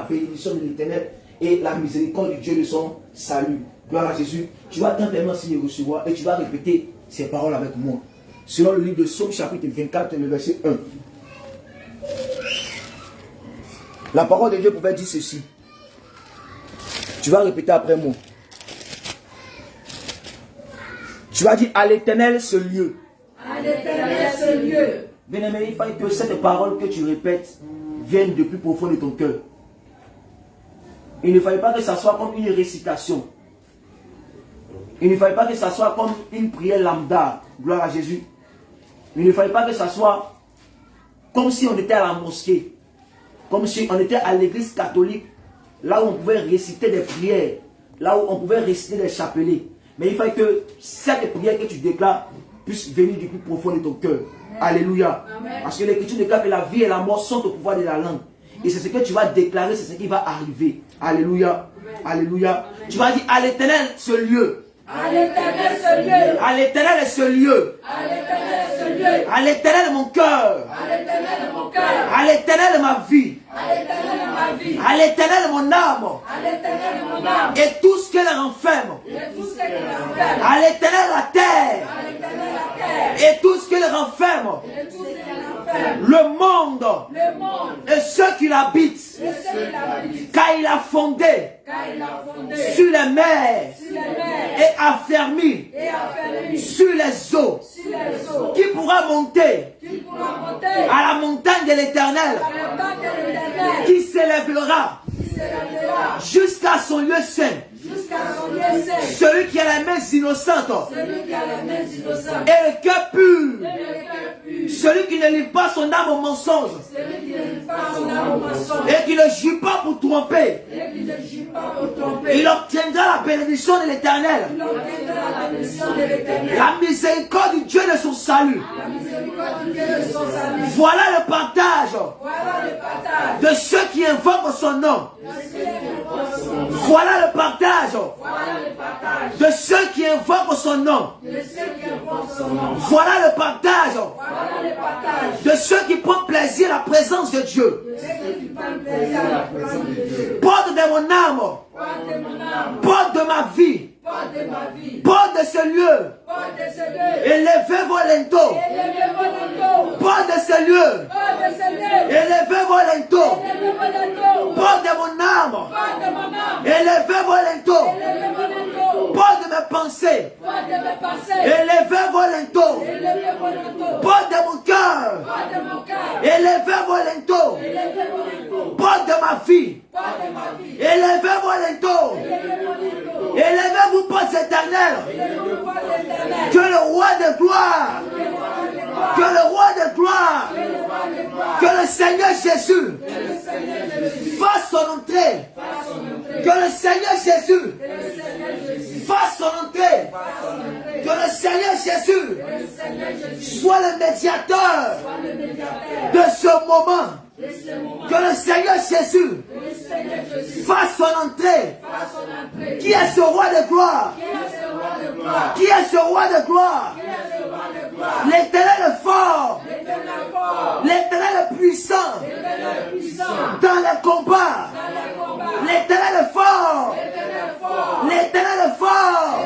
bénédiction de l'Éternel et la miséricorde de Dieu de son salut. Gloire à Jésus. Tu vas tempéralement s'y recevoir et tu vas répéter ces paroles avec moi. Selon le livre de Psaume chapitre 24, le verset 1. La parole de Dieu pouvait dire ceci. Tu vas répéter après moi. Tu vas dire à l'Éternel ce lieu. À l'Éternel ce lieu. Bien-aimé, il faut que cette parole que tu répètes vienne du plus profond de ton cœur. Il ne fallait pas que ça soit comme une récitation. Il ne fallait pas que ça soit comme une prière lambda. Gloire à Jésus. Il ne fallait pas que ça soit comme si on était à la mosquée. Comme si on était à l'église catholique. Là où on pouvait réciter des prières. Là où on pouvait réciter des chapelets. Mais il fallait que cette prière que tu déclares puisse venir du plus profond de ton cœur. Alléluia. Amen. Parce que l'Écriture déclare que la vie et la mort sont au pouvoir de la langue. Et c'est ce que tu vas déclarer, c'est ce qui va arriver. Alléluia. Amen. Alléluia. Amen. Tu vas dire à l'Éternel ce lieu. À l'Éternel ce lieu. À l'Éternel ce lieu. À l'Éternel ce lieu. À l'Éternel mon cœur. À l'Éternel mon cœur. À l'Éternel ma vie. À l'Éternel ma vie. À l'Éternel mon âme. À l'Éternel mon âme. Et tout ce qu'elle renferme. Et tout ce qu'elle renferme. À l'Éternel la terre. À l'Éternel la terre. Et tout ce qu'elle renferme. Et tout ce qu'elle renferme. Le monde. Le monde. Et ceux qui l'habitent. Et ceux qui l'habitent. Car il a fondé. Car il a fondé. Sur les mers. Sur les mers. Et affermi. Et affermi. Sur les eaux. Sur les eaux. Qui pourra monter. Qui pourra monter. À la montagne de l'Éternel. À la montagne de l'Éternel. Qui s'élèvera. Qui s'élèvera. Jusqu'à son lieu saint. Jusqu'à son lieu saint. Celui qui a la main innocente. Celui qui a la main innocente. Et le cœur pur. Et le cœur pur. Celui qui ne livre pas son âme au mensonge. Celui qui ne livre pas son âme au mensonge. Et qui ne jure pas pour tromper. Et qui ne jure pas pour tromper. Il obtiendra la bénédiction de l'Éternel. Il obtiendra la bénédiction de l'Éternel. La miséricorde du Dieu de son salut. La miséricorde du Dieu de son salut. Voilà le partage Voilà le partage. de ceux qui invoquent son nom. De ceux qui invoquent son nom. Voilà le partage Voilà le partage. de ceux qui invoquent son nom. De ceux qui invoquent son nom. Voilà le partage Voilà le partage. de ceux qui prennent plaisir à la présence de Dieu. De ceux qui prennent plaisir à la présence de Dieu. Porte de mon âme, Porte de mon âme. porte de ma vie, Porte de ma vie. porte de ce lieu. Porte de ce lieu. Élevez-vous lento. Élevez-vous lento. Porte de ce lieu. Porte de ce lieu. Élevez-vous lento. Élevez-vous lento. Porte de mon âme. Porte de mon âme. Élevez-vous lento. Élevez-vous lento. Porte de mes pensées. Porte de mes pensées. Élevez-vous lento. Élevez-vous lento. Porte de mon cœur. Porte de mon cœur. Élevez-vous lento. Élevez-vous lento. Porte de ma vie. Porte de ma vie. Élevez-vous lento. Élevez-vous lento. Élevez-vous, porte éternelle. Élevez-vous porte éternelle. Que le roi de gloire. Que le roi de gloire. Que le Seigneur Jésus fasse son entrée. Que le Seigneur Jésus fasse son entrée. Que le Seigneur Jésus soit le médiateur de ce moment. Que le Seigneur Jésus fasse son entrée. Qui est ce roi de gloire? Qui est ce roi de gloire? L'Éternel est fort. L'Éternel est puissant. Dans les combats. L'Éternel est fort. L'Éternel est fort.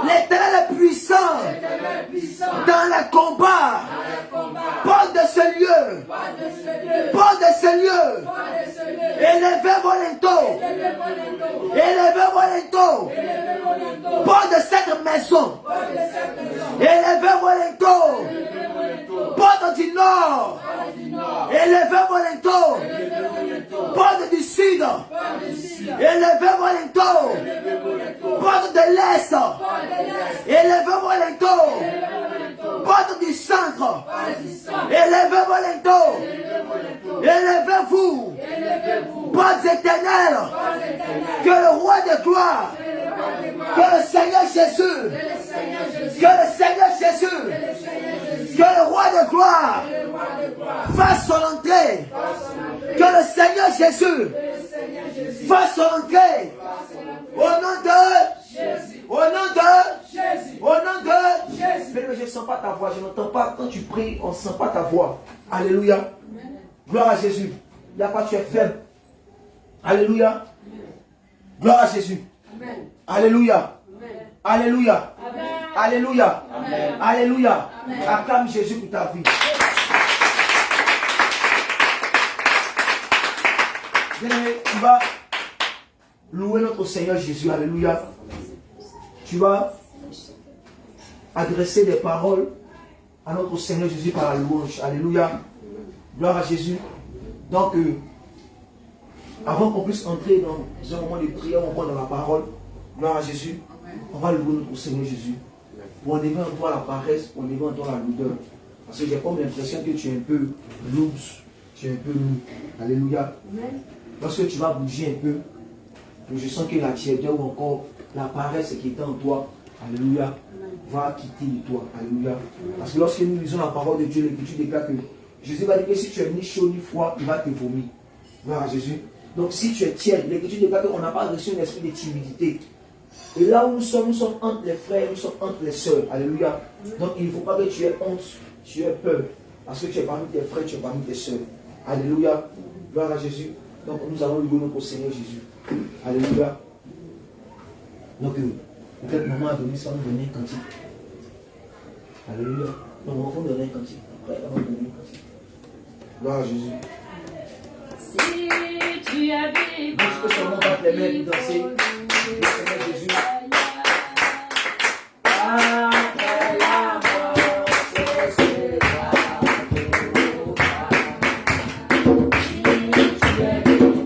L'Éternel est puissant. Dans les combats. Porte de ce lieu. Porte de ce lieu. Élevez-vous lento. Élevez-vous lento. Porte de cette maison. Élevez-vous lento. Porte du nord. Élevez-vous lento. Porte du sud. Élevez-vous lento. Porte de l'est. Élevez-vous lento. Porte du centre. Élevez-vous lento. Élevez-vous. Porte éternelle. Que le roi de gloire. Que le Seigneur Jésus. Que le Seigneur Jésus. Que le roi de gloire fasse son entrée. Que le Seigneur Jésus fasse son entrée. Au nom de Jésus. Au nom de Jésus. Au nom de Jésus. Mais je ne sens pas ta voix. Je n'entends pas. Quand tu pries, on ne sent pas ta voix. Alléluia. Gloire à Jésus. Il n'y a pas, tu es faible. Alléluia. Gloire à Jésus. Amen. Alléluia. Amen. Alléluia. Amen. Alléluia. Amen. Alléluia. Amen. Acclame Jésus pour ta vie. Bien-aimé, tu vas louer notre Seigneur Jésus. Alléluia. Tu vas adresser des paroles à notre Seigneur Jésus par la louange. Alléluia. Gloire à Jésus. Donc, avant qu'on puisse entrer dans un moment de prière, on va dans la parole. Gloire à Jésus. On va louer notre Seigneur Jésus. Pour enlever en toi la paresse, pour enlever en toi la lourdeur. Parce que j'ai comme l'impression que tu es un peu loose. Tu es un peu mou. Alléluia. Lorsque tu vas bouger un peu, je sens que la tiédeur ou encore la paresse qui était en toi, alléluia, va quitter de toi. Alléluia. Parce que lorsque nous lisons la parole de Dieu, l'Écriture déclare que Jésus va dire que si tu es ni chaud ni froid, il va te vomir. Gloire à Jésus. Donc si tu es tiède, l'Écriture déclare qu'on n'a pas reçu un esprit de timidité. Et là où nous sommes entre les frères, nous sommes entre les sœurs. Alléluia. Donc il ne faut pas que tu aies honte, tu aies peur. Parce que tu es parmi tes frères, tu es parmi tes sœurs. Alléluia. Gloire à Jésus. Donc nous allons louer notre Seigneur Jésus. Alléluia. Donc peut-être maman a donné ça, nous donner un cantique. Alléluia. Donc on va donner un cantique. Après, on va donner un cantique. Gloire à Jésus. Si tu es vivant, Donc je peux seulement battre les mains pour danser. Le Seigneur Jésus. Après la mort, ce sera beau. Si tu es vivant,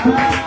Amen.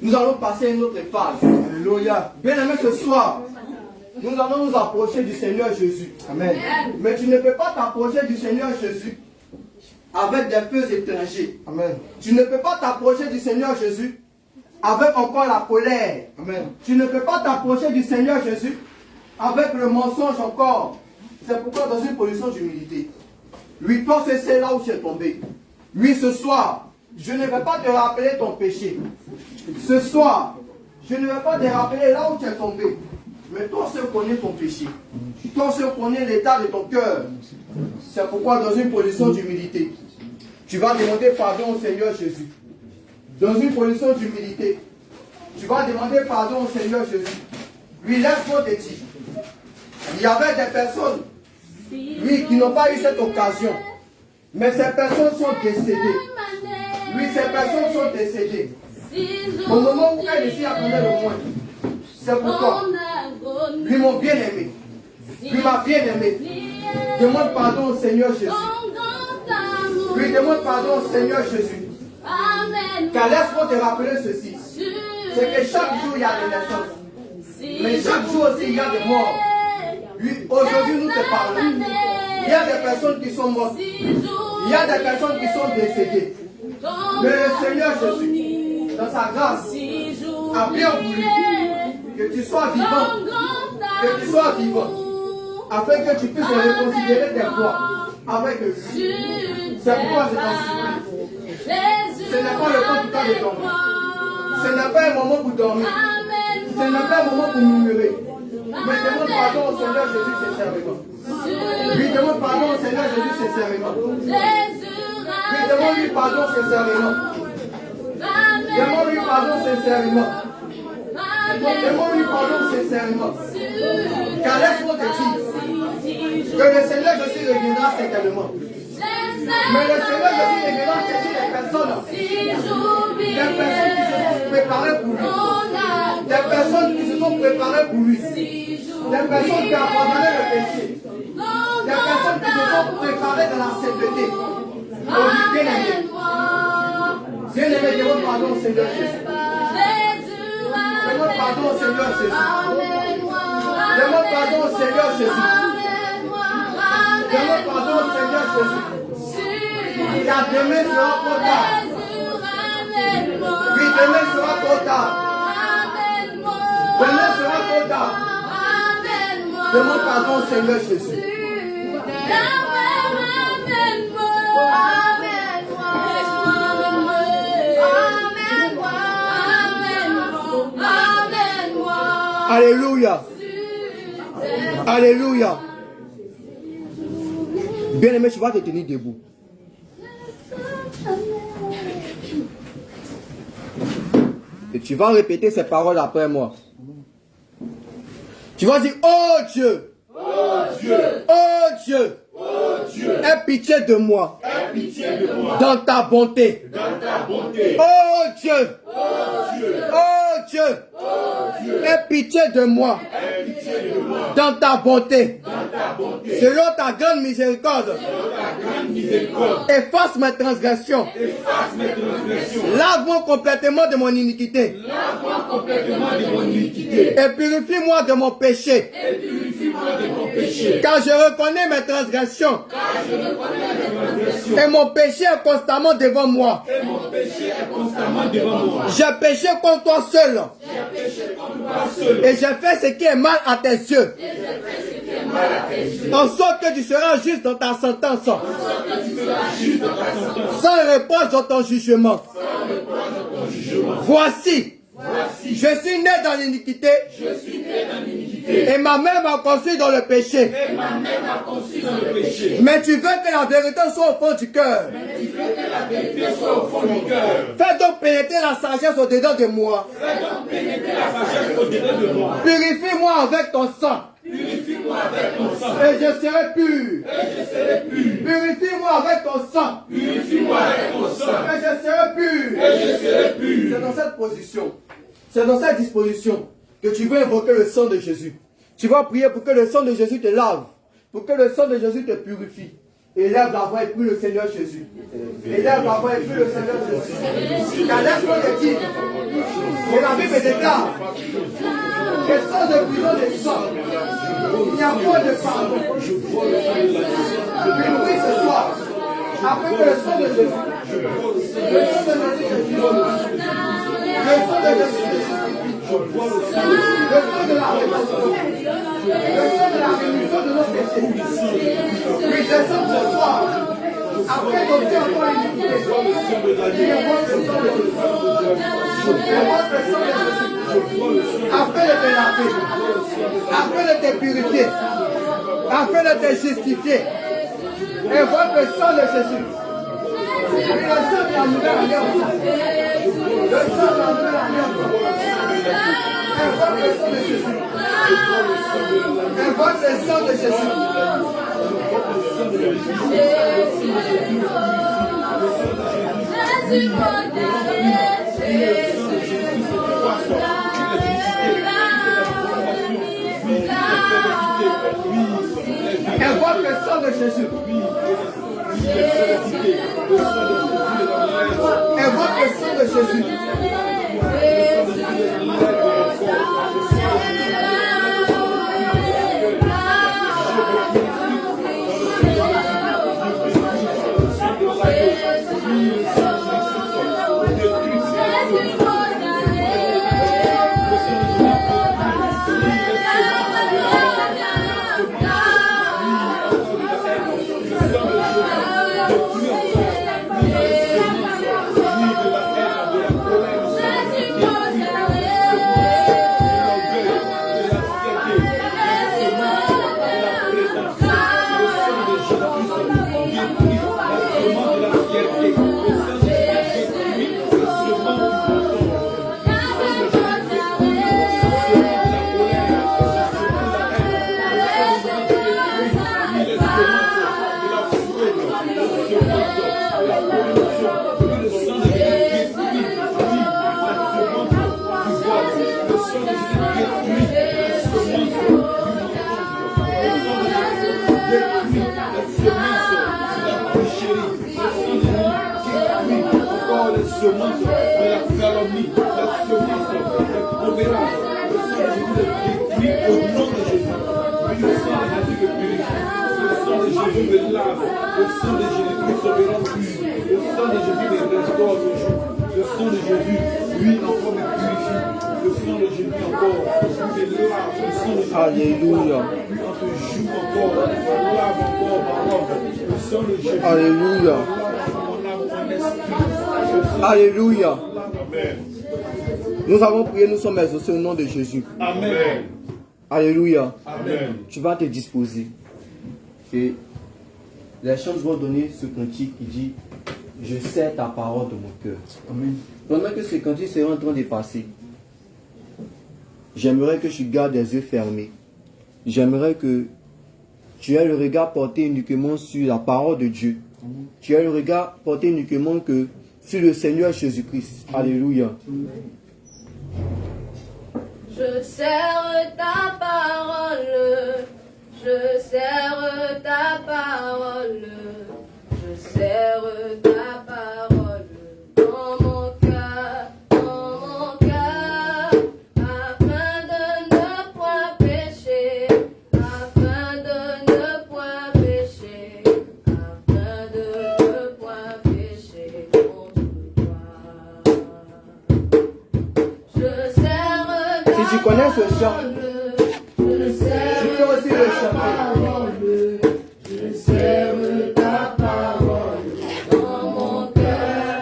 Nous allons passer à une autre phase. Alléluia. Bien-aimé, ce soir, nous allons nous approcher du Seigneur Jésus. Amen. Mais tu ne peux pas t'approcher du Seigneur Jésus avec des feux étrangers. Amen. Tu ne peux pas t'approcher du Seigneur Jésus avec encore la colère. Amen. Tu ne peux pas t'approcher du Seigneur Jésus avec le mensonge encore. C'est pourquoi dans une position d'humilité. Oui, toi c'est là où tu es tombé. Oui, ce soir, je ne vais pas te rappeler ton péché. Ce soir, je ne vais pas te rappeler là où tu es tombé. Mais toi seul connais ton péché. Toi seul connais l'état de ton cœur. C'est pourquoi dans une position d'humilité, tu vas demander pardon au Seigneur Jésus. Dans une position d'humilité, tu vas demander pardon au Seigneur Jésus. Oui, laisse-moi te dire. Il y avait des personnes, oui, qui n'ont pas eu cette occasion. Mais ces personnes sont décédées. Oui, ces personnes sont décédées. Au moment où elle ici attendait le moins. C'est pourquoi, lui mon bien-aimé, lui ma bien-aimée, demande pardon au Seigneur Jésus. Lui demande pardon au Seigneur Jésus. Car laisse-moi te rappeler ceci. C'est que chaque jour il y a des naissances. Mais chaque jour aussi il y a des morts. Oui, aujourd'hui nous te parlons. Il y a des personnes qui sont mortes. Il y a des personnes qui sont décédées. Mais le Seigneur Jésus, dans sa grâce, a bien voulu que tu sois vivant. Que tu sois vivant. Afin que tu puisses reconsidérer tes voies avec lui. C'est pourquoi je t'en supplie. Ce n'est pas le temps pour toi de dormir. Ce n'est pas un moment pour dormir. Ce n'est pas un moment pour murmurer. Mais demande pardon au Seigneur Jésus sincèrement. Lui demande pardon au Seigneur Jésus sincèrement. Lui demande-lui pardon sincèrement. Demande-lui pardon sincèrement. Demande-lui pardon sincèrement. Car laisse-moi te dire que le Seigneur Jésus reviendra certainement. Mais le Seigneur Jésus reviendra chercher des personnes qui se sont préparées pour lui. Des personnes qui se sont préparées pour lui. Des personnes qui abandonnaient le péché. Des personnes qui se sont préparées dans la sainteté. Oh, bien-aimé. Bien-aimé, demande pardon au Seigneur Jésus. Demande pardon au Seigneur Jésus. Demande pardon au Seigneur Jésus. Demande pardon au Seigneur Jésus. Car demain sera trop tard. Oui, demain sera trop tard. Demain sera trop tard. Demande pardon au Seigneur Jésus. Alléluia. Alléluia. Bien-aimé, tu vas te tenir debout. Et tu vas répéter ces paroles après moi. Tu vas dire, oh Dieu, oh Dieu, oh Dieu, oh Dieu, aie pitié de moi, dans ta bonté, oh Dieu, oh Dieu, oh Dieu, aie pitié de moi, dans ta bonté, selon ta grande miséricorde, efface mes transgressions, lave-moi complètement de mon iniquité, et purifie-moi de mon péché. Car je reconnais mes transgressions. Et mon péché est constamment devant moi. J'ai péché contre toi seul. Et j'ai fait ce qui est mal à tes yeux. En sorte que tu seras juste dans ta sentence. Sans reproche dans ton jugement. Voici. Je suis né dans l'iniquité. Et ma mère m'a conçu dans le péché. Mais tu veux que la vérité soit au fond du cœur. Fais donc pénétrer la sagesse au-dedans de moi. Purifie-moi avec ton sang. Et je serai pur. Purifie-moi avec ton sang. Et je serai pur. C'est dans cette position. C'est dans cette disposition que tu veux invoquer le sang de Jésus. Tu vas prier pour que le sang de Jésus te lave. Pour que le sang de Jésus te purifie. Élève la voix et prie le Seigneur Jésus. Élève la voix et prie le Seigneur Jésus. Car laisse-moi te dire. Et la Bible déclare. Que sans de prison des sang. Il n'y a pas de pardon. Je prie ce soir. Afin que le sang de Jésus. Le sang de Jésus te justifie. Le sang de Jésus te justifie. Le sang de la rédemption. Le sang de la rémission de nos péchés. Oui, descends ce soir. Après d'ôter encore l'iniquité. Il invoque le sang de Jésus. Invoque le sang de Jésus. Afin de te laver. Afin de te purifier. Afin de te justifier. Invoque le sang de Jésus. Et le sang de la nouvelle alliance. Le sang de la nouvelle alliance. Invoque le sang de Jésus. Invoque le sang de Jésus. Invoque le sang de Jésus. Invoque le sang de Jésus. Alléluia. Alléluia. Alléluia. Nous avons prié, nous sommes exaucés au nom de Jésus. Amen. Alléluia. Amen. Tu vas te disposer. Et les chants vont donner ce cantique qui dit: je sais ta parole de mon cœur. Amen. Pendant que ce cantique sera en train de passer, j'aimerais que tu gardes les yeux fermés. J'aimerais que tu aies le regard porté uniquement sur la parole de Dieu. Tu aies le regard porté uniquement que sur le Seigneur Jésus-Christ. Alléluia. Je serre ta parole, je serre ta parole, je serre ta parole dans mon cœur, afin de ne point pécher, afin Si tu connais ce chant, je tu peux aussi le chanter. Je serre ta parole dans mon cœur,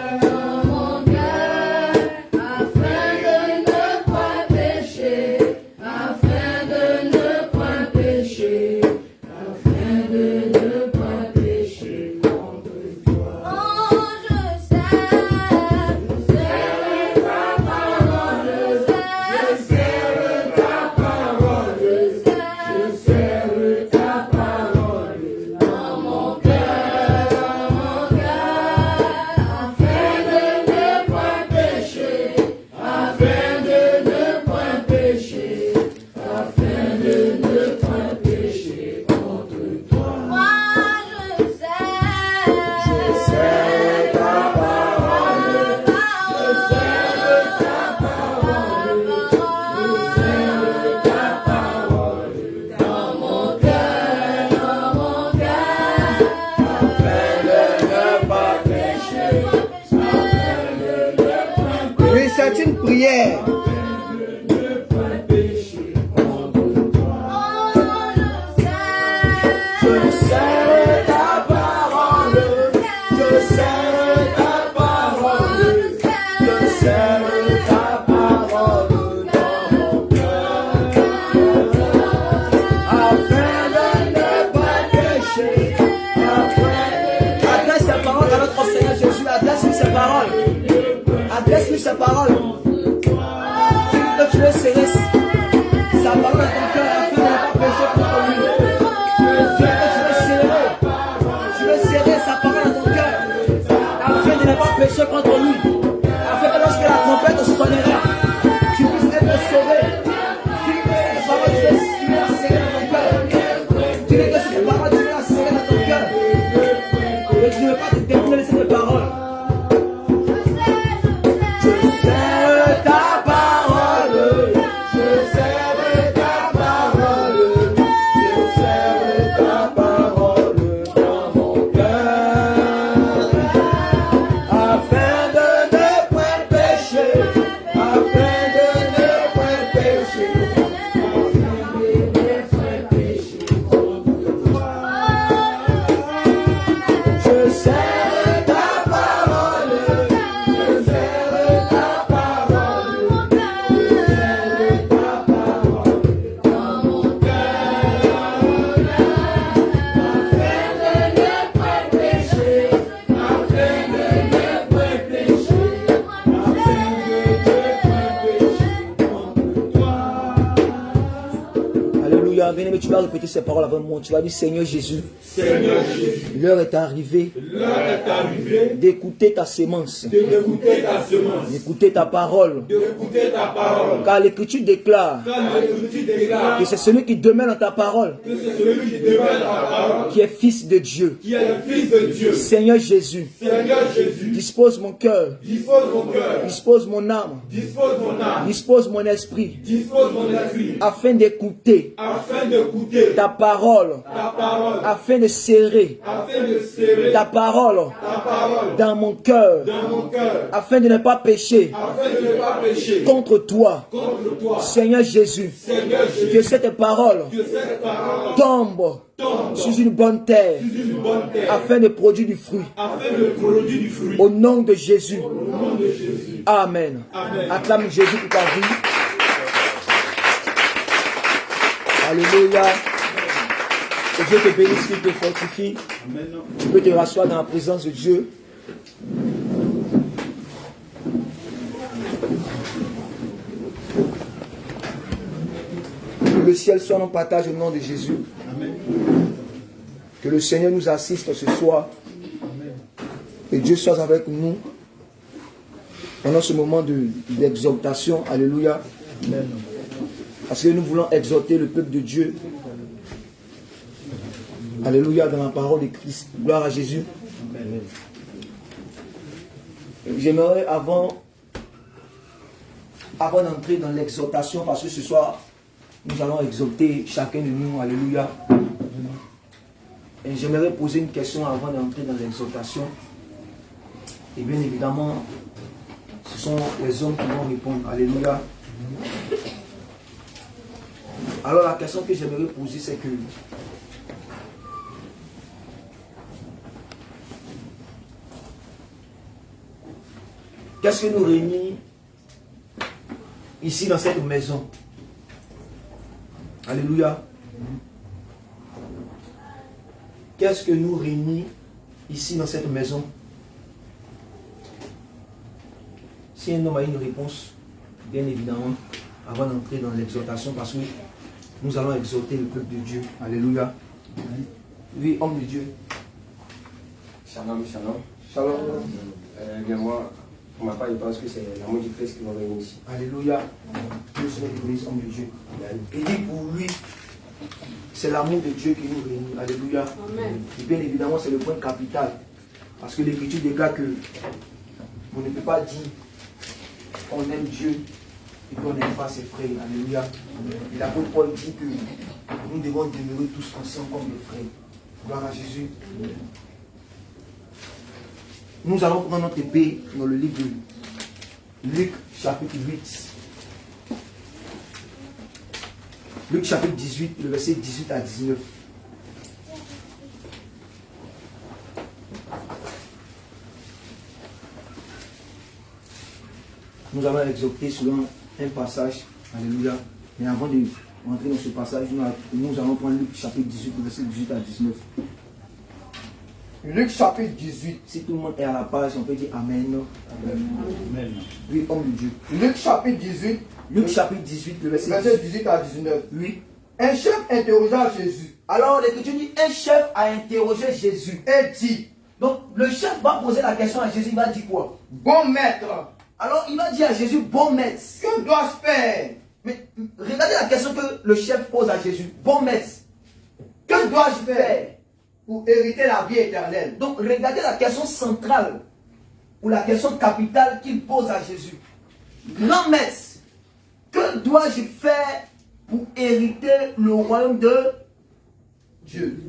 afin de ne point pécher, afin de ne point pécher, afin de ne point pécher contre toi. Oh, je serre ta parole, je serre ta parole, je serre ta parole dans mon cœur, afin de ne point pécher, afin de ne point pécher, afin de ne point pécher contre toi. Moi je serre ta parole, je serre ta parole, je serre ta parole dans mon cœur, afin de ne pas pécher, afin de ne point pécher. Oui, c'est une prière. Je serre ta parole, je serre ta parole, je serre ta parole dans mon cœur, afin de ne pas pécher, Adresse ces paroles à notre Seigneur Jésus, adresse-lui ces paroles, adresse-lui ces paroles. Dis-lui que tu veux serrer sa parole dans ton cœur afin de ne pas pécher contre lui. Tu veux serrer sa parole dans ton cœur afin de ne pas pécher contre lui, afin que lorsque la trompette sonnera, tu puisses être sauvé. Dis-lui que cette parole tu veux la serrer dans ton cœur. Dis-lui que cette parole tu veux la serrer dans ton cœur. Mais tu ne veux pas te détourner de cette parole. Je serre ta parole, je serre ta parole, je serre ta parole dans mon cœur, afin de ne point pécher, afin de ne point pécher, afin de ne point pécher contre toi. Je serre ta parole, je serre ta parole, je serre ta parole dans mon cœur, afin de ne point pécher, afin de ne point pécher, afin de ne point pécher contre toi. Alléluia, bien-aimé, tu vas répéter ces paroles avant moi. Tu vas dire, Seigneur Jésus, Seigneur Jésus, l'heure est arrivée l'heure est arrivée d'écouter ta sémence, d'écouter ta semence, d'écouter ta parole, d'écouter ta parole. car l'Écriture déclare Car l'Écriture déclare que c'est celui qui demeure dans ta parole que c'est celui qui demeure dans ta parole qui est fils de Dieu. qui est le Fils de Dieu. Seigneur Jésus, Seigneur Jésus, dispose mon cœur, dispose mon cœur, dispose mon âme, dispose mon âme, dispose mon esprit, dispose mon esprit, afin d'écouter afin d'écouter ta parole, ta parole, afin de serrer afin de serrer ta parole ta parole dans mon cœur, dans mon cœur, afin de ne pas pécher afin de ne pas pécher contre toi. contre toi. Seigneur Jésus, Seigneur Jésus, que cette parole que cette parole tombe tombe sur une bonne terre sur une bonne terre, afin de produire du fruit. afin de produire du fruit. Au nom de Jésus. Au nom de Jésus. Amen. Amen. Acclame Jésus pour ta vie. Alléluia. Que Dieu te bénisse, qu'il te fortifie. Tu peux te rasseoir dans la présence de Dieu. Que le ciel soit notre partage au nom de Jésus. Amen. Que le Seigneur nous assiste ce soir. Que Dieu soit avec nous pendant ce moment d'exaltation. Alléluia. Amen. Parce que nous voulons exhorter le peuple de Dieu. Alléluia, dans la parole de Christ. Gloire à Jésus. Amen. J'aimerais avant d'entrer dans l'exhortation, parce que ce soir, nous allons exhorter chacun de nous. Alléluia. Et j'aimerais poser une question avant d'entrer dans l'exhortation. Et bien évidemment, ce sont les hommes qui vont répondre. Alléluia. Alors la question que j'aimerais poser, c'est que qu'est-ce que nous réunit ici dans cette maison? Alléluia. Qu'est-ce que nous réunit ici dans cette maison? Si un homme a une réponse, bien évidemment, avant d'entrer dans l'exhortation, parce que nous allons exhorter le peuple de Dieu. Alléluia. Oui, homme de Dieu. Shalom, shalom. Shalom. Bien moi, pour ma part, je pense que c'est l'amour du Christ qui m'a réuni ici. Alléluia. Dieu soit l'église, homme de Dieu. Il dit pour lui, c'est l'amour de Dieu qui nous réunit. Alléluia. Amen. Et bien évidemment, c'est le point capital. Parce que l'Écriture déclare que on ne peut pas dire qu'on aime Dieu et qu'on n'aime pas ses frères. Alléluia. Et l'apôtre Paul dit que nous devons demeurer tous ensemble comme des frères. Gloire à Jésus. Nous allons prendre notre épée dans le livre de Luc chapitre 8. Luc chapitre 18, le verset 18 à 19. Nous allons exhorter selon un passage. Alléluia. Mais avant de rentrer dans ce passage, nous allons prendre Luc chapitre 18, le verset 18 à 19. Luc chapitre 18. Si tout le monde est à la page, on peut dire Amen. Amen. Oui, homme de Dieu. Luc chapitre 18. Luc chapitre 18, le verset Verset 18. 18 à 19. Oui. Un chef interrogea Jésus Alors l'Écriture dit, un chef a interrogé Jésus. et dit, Donc le chef va poser la question à Jésus, il va dire quoi? bon maître, Alors il va dire à Jésus, bon maître. que dois-je faire? Mais regardez la question que le chef pose à Jésus. Bon maître, que dois-je faire? Pour hériter la vie éternelle. Donc regardez la question centrale ou la question capitale qu'il pose à Jésus. Grand maître, que dois-je faire pour hériter le royaume de Dieu.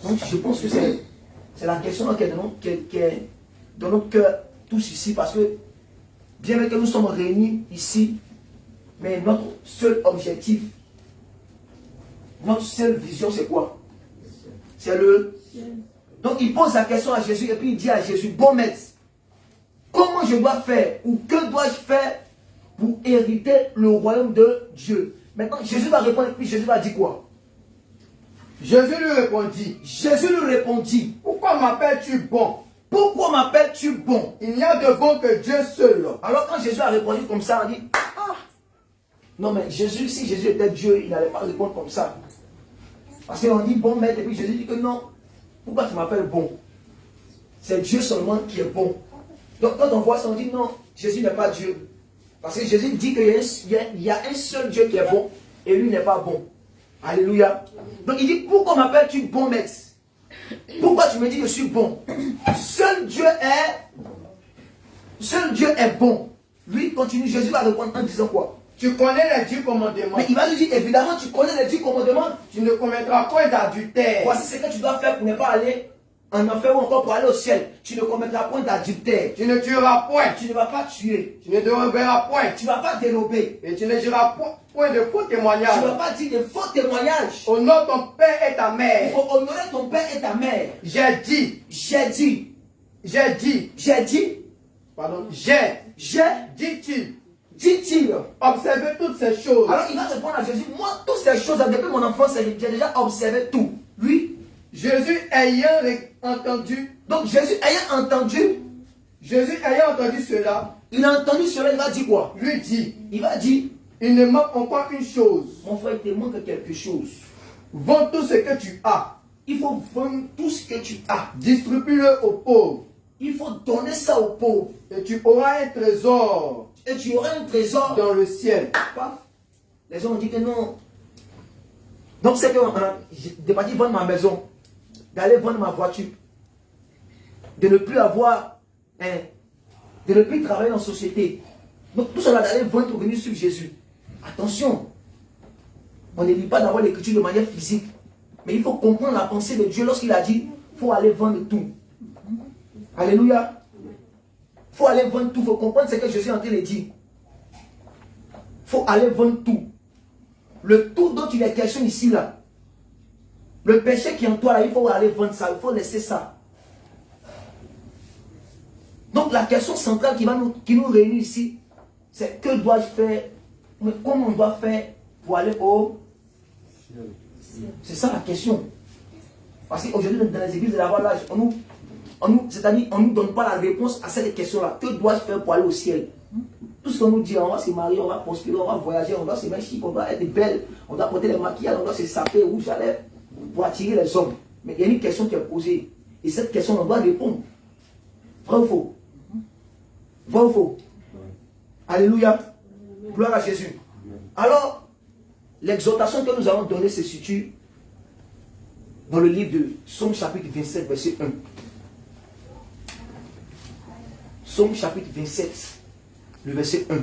Donc je pense que c'est la question qui est dans notre cœur tous ici, parce que bien que nous sommes réunis ici, mais notre seul objectif, notre seule vision, c'est quoi? C'est le... Donc il pose la question à Jésus et puis il dit à Jésus, bon maître, comment je dois faire ou que dois-je faire pour hériter le royaume de Dieu? Maintenant Jésus va répondre et puis Jésus va dire quoi? Jésus lui répondit, Jésus lui répondit, pourquoi m'appelles-tu bon? pourquoi m'appelles-tu bon? Il n'y a de bon que Dieu seul. Alors quand Jésus a répondu comme ça, on dit, ah! Non mais Jésus, si Jésus était Dieu, il n'allait pas répondre comme ça. Parce qu'on dit bon maître, et puis Jésus dit que non. Pourquoi tu m'appelles bon? C'est Dieu seulement qui est bon. Donc quand on voit ça, on dit non, Jésus n'est pas Dieu. Parce que Jésus dit qu'il y a un seul Dieu qui est bon, et lui n'est pas bon. Alléluia. Donc il dit, pourquoi m'appelles-tu bon maître? Pourquoi tu me dis que je suis bon? Seul Dieu est bon. Lui continue, Jésus va répondre en disant quoi? Tu connais les 10 commandements. Mais il va lui dire, évidemment, tu connais les 10 commandements. Tu ne commettras point d'adultère. Voici ce que tu dois faire pour ne pas aller en enfer ou encore pour aller au ciel. Tu ne commettras point d'adultère. Tu ne tueras point. Tu ne vas pas tuer. Tu ne déroberas point. Tu ne vas pas dérober. Et tu ne diras point de faux Tu témoignages. ne vas pas dire de faux témoignages. Honore ton père et ta Il mère. faut honorer ton père et ta mère. J'ai dit. Pardon. Dit-il. Observez toutes ces choses. Alors il va répondre à Jésus, moi, toutes ces choses, depuis mon enfance, j'ai déjà observé tout. Oui. Jésus ayant entendu. Donc Jésus ayant entendu cela, il a entendu cela, il va dire quoi? lui dit, Il va dire, il ne manque encore une chose. mon frère, il te manque quelque chose. Vends tout ce que tu as. Il faut vendre tout ce que tu as. Distribue-le aux pauvres. Il faut donner ça aux pauvres. Et tu auras un trésor Et tu auras un trésor dans le ciel. Paf. Les gens ont dit que non. Donc c'est que de partir vendre ma maison, d'aller vendre ma voiture, de ne plus avoir, de ne plus travailler dans la société. Donc tout cela d'aller vendre pour venir sur Jésus. Attention, on ne lit pas d'abord l'écriture de manière physique, mais il faut comprendre la pensée de Dieu lorsqu'il a dit, il faut aller vendre tout. Alléluia. Il faut aller vendre tout, il faut comprendre ce que Jésus est en train de dire. Il faut aller vendre tout. le tout dont il est question ici, là, le péché qui est en toi, là, il faut aller vendre ça, il faut laisser ça. Donc la question centrale qui nous réunit ici, c'est que dois-je faire, mais comment on doit faire pour aller au ciel. C'est ça la question. Parce qu'aujourd'hui, dans les églises de la Valage, c'est-à-dire, on ne nous donne pas la réponse à cette question-là. Que dois-je faire pour aller au ciel? Tout ce qu'on nous dit, on va se marier, on va prospérer, on va voyager, on doit se mettre chic, on doit être belle, on doit porter les maquillages, on doit se saper rouge à lèvres pour attirer les hommes. Mais il y a une question qui est posée. Et cette question, on doit répondre. Vrai ou faux? Vrai ou faux? Alléluia. Gloire à Jésus. Alors, l'exhortation que nous allons donner se situe dans le livre de Psaume chapitre 27, verset 1. Psaume chapitre 27, le verset 1.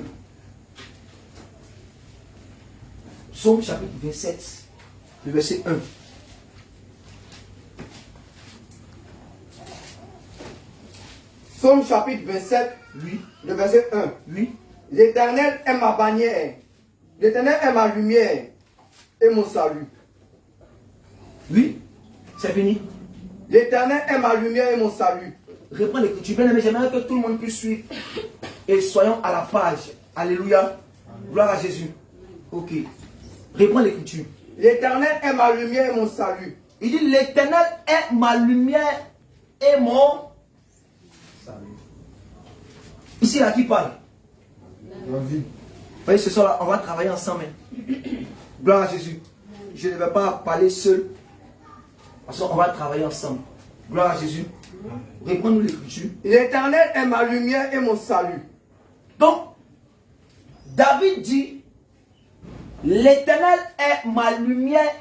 Psaume chapitre 27, le verset 1. Psaume chapitre 27, Oui, le verset 1. oui. L'Éternel est ma bannière, l'Éternel est ma lumière et mon salut. Oui, c'est fini. L'Éternel est ma lumière et mon salut. Reprends l'écriture. Bien aimé, j'aimerais que tout le monde puisse suivre. Et soyons à la page. Alléluia. Gloire à Jésus. Ok. Reprends l'écriture. L'Éternel est ma lumière et mon salut. Il dit, l'Éternel est ma lumière et mon salut. Ici, à qui parle? La vie. Vous voyez, ce soir-là, on va travailler ensemble. Gloire à Jésus. Je ne vais pas parler seul. Parce qu'on va travailler ensemble. Gloire à Jésus. Reprends-nous l'écriture. L'Éternel est ma lumière et mon salut. Donc, David dit, l'Éternel est ma lumière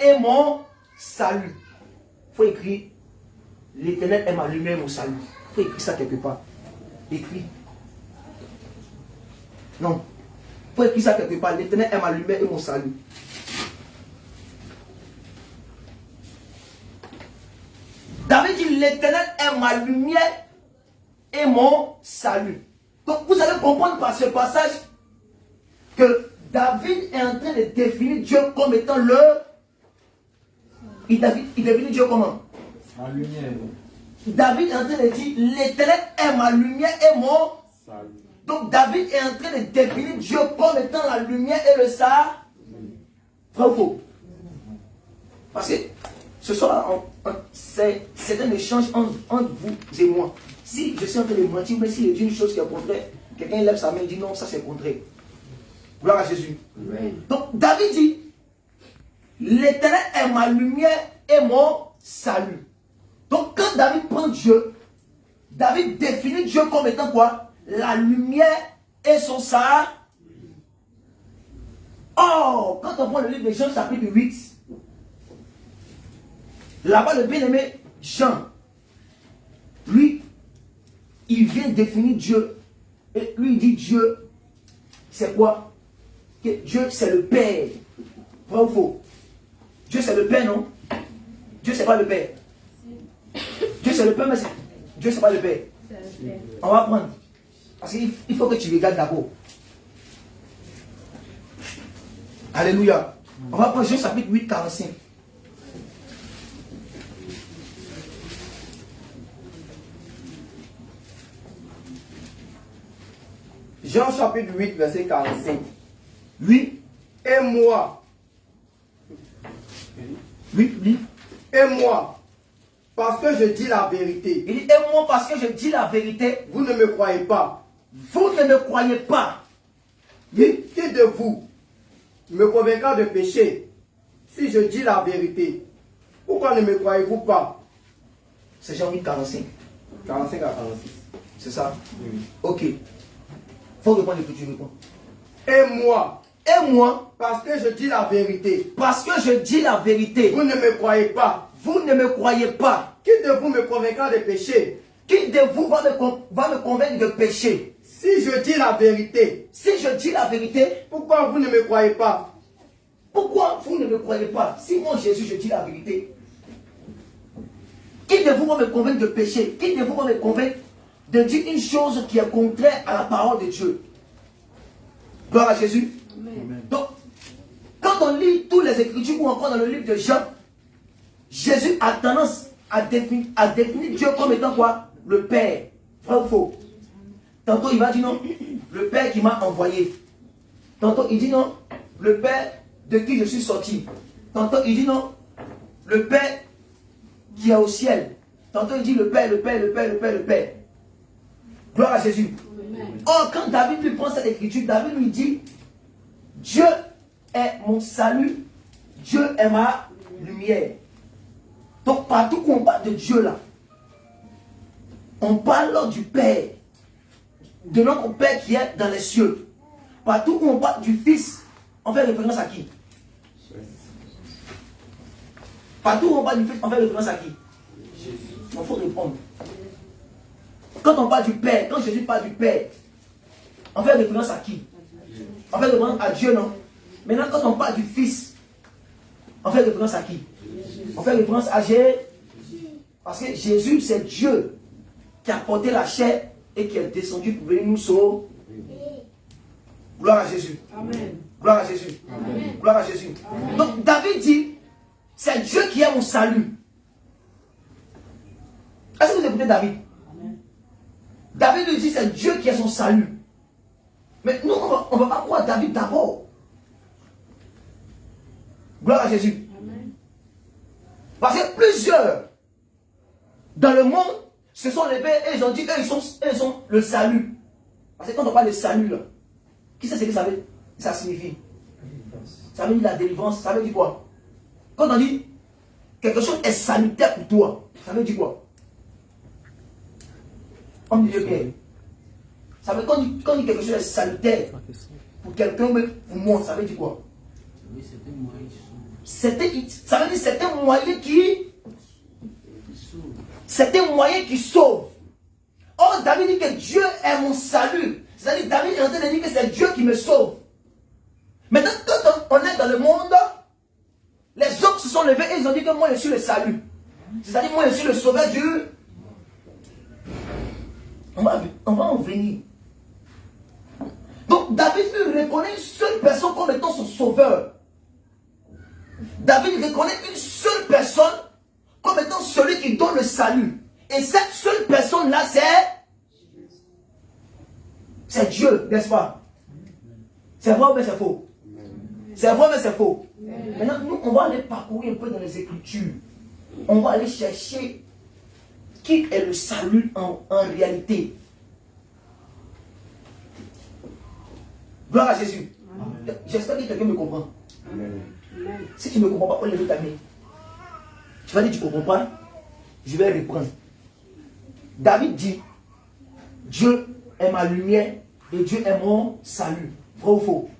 et mon salut. Il faut écrire, l'Éternel est ma lumière et mon salut. Il faut écrire ça quelque part. Écris. Non. Il faut écrire ça quelque part. L'Éternel est ma lumière et mon salut. David dit, l'Éternel est ma lumière et mon salut. Donc vous allez comprendre par ce passage que David est en train de définir Dieu comme étant le... Il définit Dieu comment? La lumière. David est en train de dire, l'Éternel est ma lumière et mon salut. Donc David est en train de définir Dieu comme étant la lumière et le salut. Vrai ou faux? Parce que ce soir, c'est un échange entre vous et moi. Si je suis en train de mentir, mais si je dis une chose qui est contraire, quelqu'un lève sa main et dit non, ça c'est contraire. Gloire à Jésus. Oui. Donc David dit, l'Éternel est ma lumière et mon salut. Donc quand David prend Dieu, David définit Dieu comme étant quoi? La lumière et son salut. Oh, quand on prend le livre de Jean chapitre 8, là-bas le bien-aimé Jean, lui, il vient définir Dieu. Et lui, il dit Dieu, c'est quoi? Que Dieu, c'est le Père. Vrai ou faux? Dieu, c'est le Père, non? Dieu, c'est pas le Père. Dieu, c'est le Père, mais Dieu, c'est pas le Père. On va prendre. Parce qu'il faut que tu regardes d'abord. Alléluia. On va prendre Jean chapitre 8, 45. Jean chapitre 8, verset 45. Oui. Et moi. Oui, oui. Et moi. Parce que je dis la vérité. Il dit, et moi, parce que je dis la vérité, Vous ne me croyez pas. vous ne me croyez pas. Oui. Qui de vous me convaincra de péché si je dis la vérité? Pourquoi ne me croyez-vous pas? C'est Jean 8, 45. 45 à 46. C'est ça? Oui. Ok. Faut répondre que tu réponds. Et moi. Et moi, Parce que je dis la vérité. parce que je dis la vérité, Vous ne me croyez pas. vous ne me croyez pas. Qui de vous me convaincra de péché Qui de vous va me convaincre de péché? si je dis la vérité? Si je dis la vérité, Pourquoi vous ne me croyez pas? pourquoi vous ne me croyez pas? Si moi Jésus je dis la vérité, qui de vous va me convaincre de péché? Qui de vous va me convaincre de dire une chose qui est contraire à la parole de Dieu? Gloire à Jésus. Amen. Donc, quand on lit tous les Écritures ou encore dans le livre de Jean, Jésus a tendance à définir Dieu comme étant quoi? Le Père. Vrai ou faux? Tantôt il va dire non, le Père qui m'a envoyé. Tantôt il dit non, le Père de qui je suis sorti. Tantôt il dit non, le Père qui est au ciel. Tantôt il dit le Père, le Père, le Père, le Père, le Père. Gloire à Jésus. Or, quand David lui prend cette écriture, David lui dit, Dieu est mon salut, Dieu est ma lumière. Donc partout où on parle de Dieu là, on parle du Père, de notre Père qui est dans les cieux. Partout où on parle du Fils, on fait référence à qui? Partout où on parle du Fils, on fait référence à qui? Il faut répondre. Quand on parle du Père, quand Jésus parle du Père, on fait référence à qui? On fait référence à Dieu, non? Maintenant, quand on parle du Fils, on fait référence à qui? On fait référence à Jésus. Parce que Jésus, c'est Dieu qui a porté la chair et qui est descendu pour venir nous sauver. Gloire à Jésus. Amen. Gloire à Jésus. Amen. Gloire à Jésus. Amen. Donc David dit, c'est Dieu qui est mon salut. Est-ce que vous écoutez David? Amen. David lui dit, c'est Dieu qui est son salut. Mais nous, on ne va pas croire David d'abord. Gloire à Jésus. Amen. Parce que plusieurs dans le monde se sont levés et ils ont dit, ils sont le salut. Parce que quand on parle de salut, là, qui sait ce que ça signifie? Ça veut dire la délivrance, ça veut dire quoi? Quand on dit quelque chose est salutaire pour toi, ça veut dire quoi? On dit bien. Ça veut quand on dit quelque chose est salutaire pour quelqu'un, mais pour moi, ça veut dire quoi? Ça veut dire c'est un moyen qui sauve. Or, David dit que Dieu est mon salut. C'est-à-dire, David est en train de dire que c'est Dieu qui me sauve. Maintenant, quand on est dans le monde, les hommes se sont levés et ils ont dit que moi je suis le salut. C'est-à-dire, moi je suis le sauveur du. On va en venir. Donc, David lui reconnaît une seule personne comme étant son sauveur. David reconnaît une seule personne comme étant celui qui donne le salut. Et cette seule personne-là, c'est Dieu, n'est-ce pas? C'est vrai ou bien c'est faux? C'est vrai ou bien c'est faux? Maintenant, nous, on va aller parcourir un peu dans les Écritures. On va aller chercher qui est le salut en réalité. Gloire à Jésus. J'espère que quelqu'un me comprend. Amen. Si tu ne me comprends pas, on lever ta main. Tu vas dire, tu ne comprends pas? Je vais reprendre. David dit, Dieu est ma lumière et Dieu est mon salut. Vrai ou faux?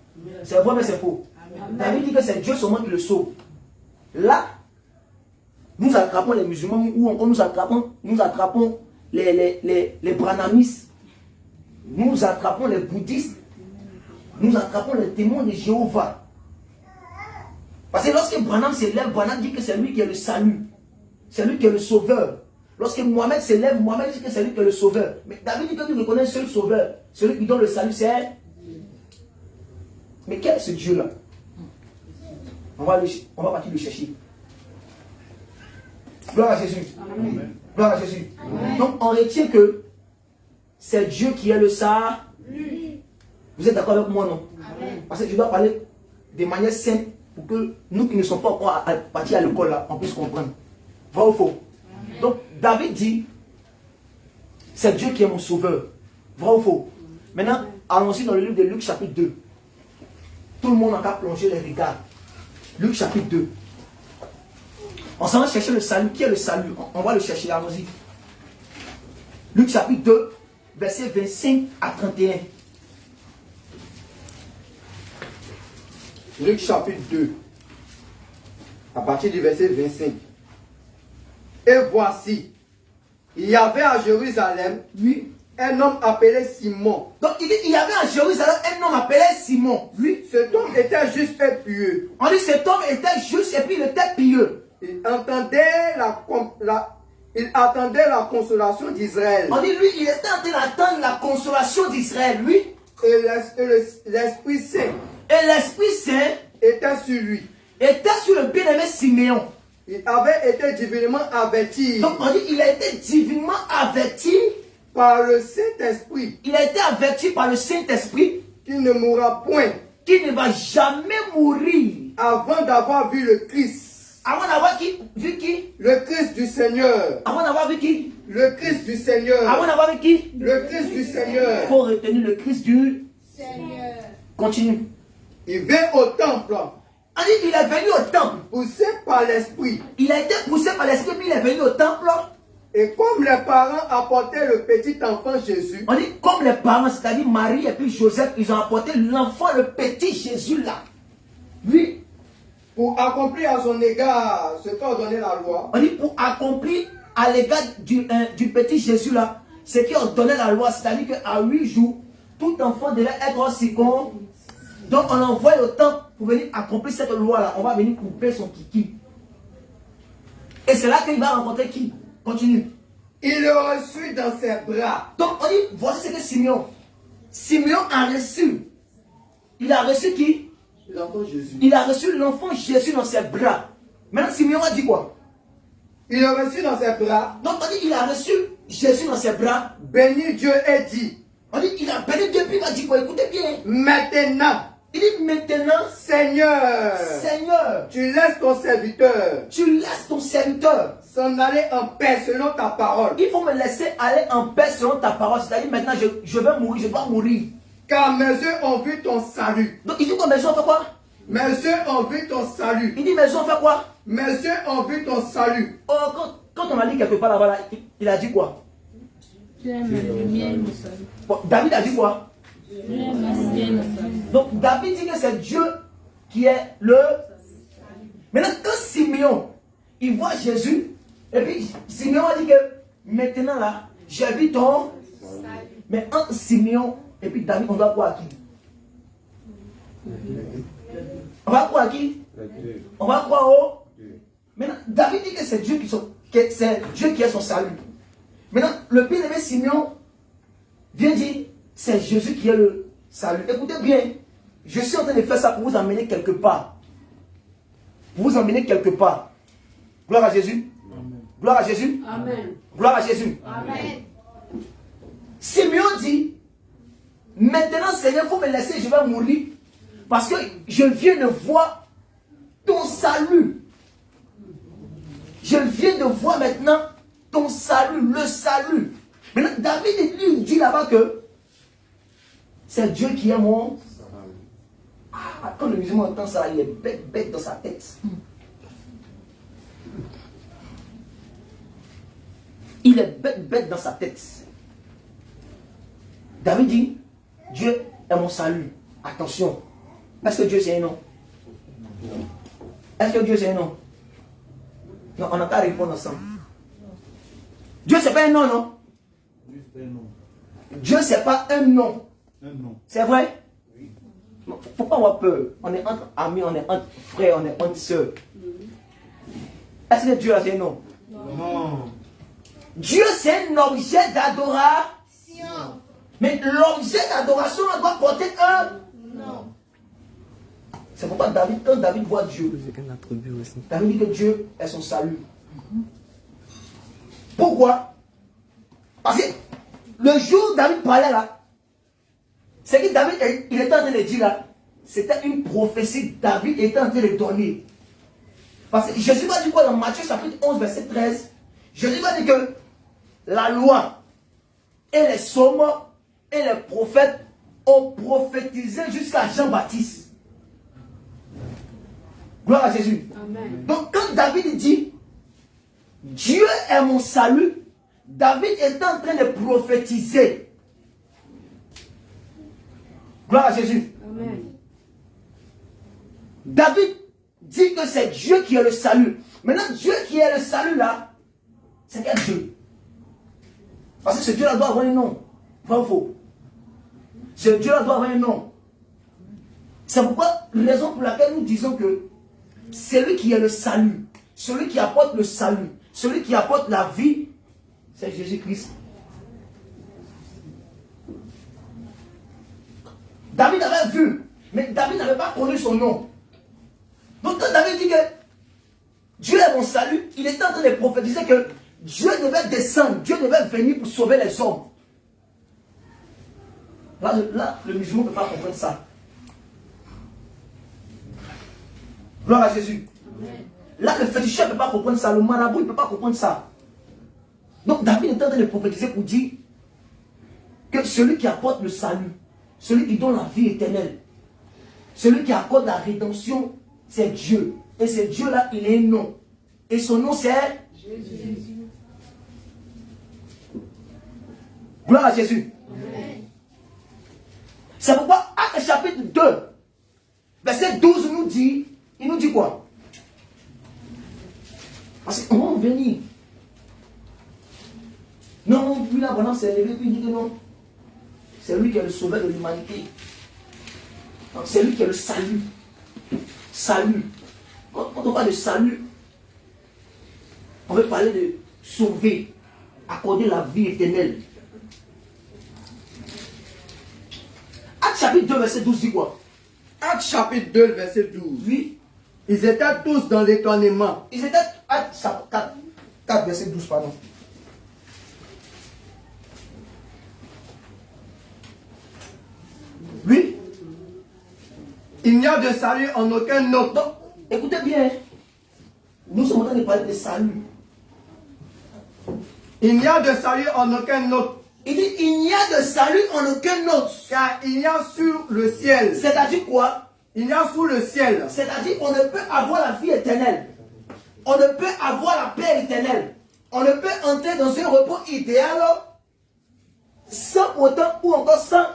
C'est vrai, mais c'est faux. Amen. David dit que c'est Dieu seulement qui le sauve. Là, nous attrapons les musulmans ou encore nous attrapons les branhamistes, nous attrapons les bouddhistes, nous attrapons les témoins de Jéhovah. Parce que lorsque Branham s'élève, Branham dit que c'est lui qui est le salut. C'est lui qui est le sauveur. Lorsque Mohamed s'élève, Mohamed dit que c'est lui qui est le sauveur. Mais David dit que tu reconnais un seul sauveur. Celui qui donne le salut, c'est... Mais quel est ce Dieu-là? On va partir le chercher. Gloire à Jésus. Amen. Gloire à Jésus. Amen. Donc on retient que c'est Dieu qui est le salut. Vous êtes d'accord avec moi, non? Amen. Parce que je dois parler de manière simple pour que nous qui ne sommes pas encore partis à l'école là, on puisse comprendre. Vrai ou faux? Amen. Donc David dit, c'est Dieu qui est mon sauveur. Vrai ou faux? Maintenant, allons-y dans le livre de Luc chapitre 2. Tout le monde a qu'à plonger les regards. Luc chapitre 2. On s'en va chercher le salut. Qui est le salut? On va le chercher, allons-y. Luc chapitre 2, versets 25 à 31. Luc chapitre 2, à partir du verset 25. Et voici, il y avait à Jérusalem, Oui. un homme appelé Simon. Donc il dit, il y avait à Jérusalem un homme appelé Simon. Oui. Cet homme était juste et pieux. On dit cet homme était juste et puis il était pieux. Il attendait la consolation d'Israël. On dit lui, il était en train d'attendre la consolation d'Israël, oui. Et l'Esprit Saint Et l'Esprit Saint était sur lui. était sur le bien-aimé Siméon. Il avait été divinement averti Donc on dit il a été divinement averti. par le Saint-Esprit Il a été averti par le Saint-Esprit qu'il ne mourra point qu'il ne va jamais mourir avant d'avoir vu le Christ. avant d'avoir vu qui? Le Christ du Seigneur. Avant d'avoir vu qui? Le Christ du Seigneur. Avant d'avoir vu qui? Le Christ du Seigneur. Il faut retenir le Christ du Seigneur. Continue. Il vient au temple, On dit il est venu au temple. poussé par l'Esprit. Il a été poussé par l'Esprit, mais il est venu au temple. Et comme les parents apportaient le petit enfant Jésus, On dit comme les parents, c'est-à-dire Marie et puis Joseph, ils ont apporté l'enfant, le petit Jésus là. Lui, pour accomplir à son égard ce qu'ordonnait la loi, on dit pour accomplir à l'égard du petit Jésus là, ce qui ordonnait la loi, c'est-à-dire qu'à 8 jours, tout enfant devait être circoncis. Donc on l'envoie au temple pour venir accomplir cette loi là. On va venir couper son kiki. Et c'est là qu'il va rencontrer qui? Continue. il le reçut dans ses bras. Donc on dit, voici ce que Simeon. Simeon a reçu. Il a reçu qui? L'enfant Jésus. Il a reçu l'enfant Jésus dans ses bras. Maintenant Simeon a dit quoi? Il le reçut dans ses bras, Donc on dit, il a reçu Jésus dans ses bras. bénit Dieu et dit, On dit, il a béni Dieu, puis il a dit quoi? Écoutez bien. maintenant, Il dit maintenant, Seigneur, Seigneur, tu laisses ton serviteur tu laisses ton serviteur. s'en aller en paix selon ta parole. Il faut me laisser aller en paix selon ta parole. C'est-à-dire maintenant, je vais mourir, je dois mourir. Car mes yeux ont vu ton salut. Donc il dit quoi? Mes yeux ont fait quoi? Mes yeux ont vu ton salut. Il dit mes yeux ont fait quoi? Mes yeux ont vu ton salut. Oh, quand on a lu quelque part là-bas, là, il a dit quoi? Tu es ma lumière, mon salut. Bon, David a dit quoi? Tu es ma lumière, mon salut. Donc David dit que c'est Dieu qui est le... Maintenant, quand Simeon, il voit Jésus, et puis Simeon a dit que maintenant là, j'ai vu ton... Mais entre Simeon et puis David, on doit croire à qui? On va croire à qui? On va croire au... Maintenant, David dit que c'est Dieu qui est son salut. Maintenant, le bien-aimé Simeon vient dire, c'est Jésus qui est le salut. Écoutez bien, je suis en train de faire ça pour vous emmener quelque part. Pour vous emmener quelque part. Gloire à Jésus. Gloire à Jésus. Amen. Gloire à Jésus. Amen. Simeon dit, maintenant Seigneur, il faut me laisser, je vais mourir. Parce que je viens de voir ton salut. Je viens de voir maintenant ton salut, le salut. Maintenant, David lui dit là-bas que c'est Dieu qui est mon... Ah, quand le musulman entend ça, il est bête dans sa tête. Il est bête dans sa tête. David dit, Dieu est mon salut. Attention. Est-ce que Dieu c'est un nom? Est-ce que Dieu c'est un nom? Non, on n'a qu'à répondre ensemble. Dieu c'est pas un nom, non? Dieu c'est pas un nom. C'est vrai? Il ne faut pas avoir peur. On est entre amis, on est entre frères, on est entre soeurs. Est-ce que Dieu c'est un nom? Non. Dieu c'est un objet d'adoration. Mais l'objet d'adoration doit porter un nom. C'est pourquoi David, quand David voit Dieu, David dit que Dieu est son salut. Pourquoi? Parce que le jour où David parlait là, c'est que David, il était en train de dire là, c'était une prophétie que David était en train de donner. Parce que Jésus va dire quoi dans Matthieu chapitre 11, verset 13? Jésus va dire que la loi et les psaumes et les prophètes ont prophétisé jusqu'à Jean-Baptiste. Gloire à Jésus. Amen. Donc quand David dit Dieu est mon salut, David est en train de prophétiser. Gloire à Jésus. Amen. David dit que c'est Dieu qui est le salut. Maintenant, Dieu qui est le salut là, c'est quel Dieu? Parce que ce Dieu là doit avoir un nom. Vrai ou faux? Ce Dieu là doit avoir un nom. C'est pourquoi, raison pour laquelle nous disons que celui qui est le salut, celui qui apporte le salut, celui qui apporte la vie, c'est Jésus-Christ. David avait vu, mais David n'avait pas connu son nom. Donc quand David dit que Dieu est mon salut, il était en train de prophétiser que Dieu devait descendre, Dieu devait venir pour sauver les hommes. Là, le musulman ne peut pas comprendre ça. Gloire à Jésus. Là, le féticheur ne peut pas comprendre ça, le marabout ne peut pas comprendre ça. Donc David est en train de prophétiser pour dire que celui qui apporte le salut, celui qui donne la vie éternelle, celui qui accorde la rédemption, c'est Dieu. Et ce Dieu-là, il est un nom. Et son nom, c'est Jésus. Gloire à Jésus. C'est pourquoi, Actes chapitre 2, verset 12 nous dit, il nous dit quoi? Parce qu'on va venir. Non, puis là, voilà, c'est élevé, puis il dit que non. C'est lui qui est le sauveur de l'humanité. C'est lui qui est le salut. Salut. Quand on parle de salut, on veut parler de sauver, accorder la vie éternelle. Actes chapitre 2, verset 12 dit quoi? Actes chapitre 2, verset 12. Oui. Ils étaient tous dans l'étonnement. Ils étaient. Actes chapitre 4, verset 12, pardon. Oui. Il n'y a de salut en aucun autre. Donc, écoutez bien. Nous sommes en train de parler de salut. Il n'y a de salut en aucun autre. Il dit, il n'y a de salut en aucun autre. Car il y a sur le ciel. C'est-à-dire quoi? Il y a sous le ciel. C'est-à-dire qu'on ne peut avoir la vie éternelle. On ne peut avoir la paix éternelle. On ne peut entrer dans un repos idéal sans autant ou encore sans.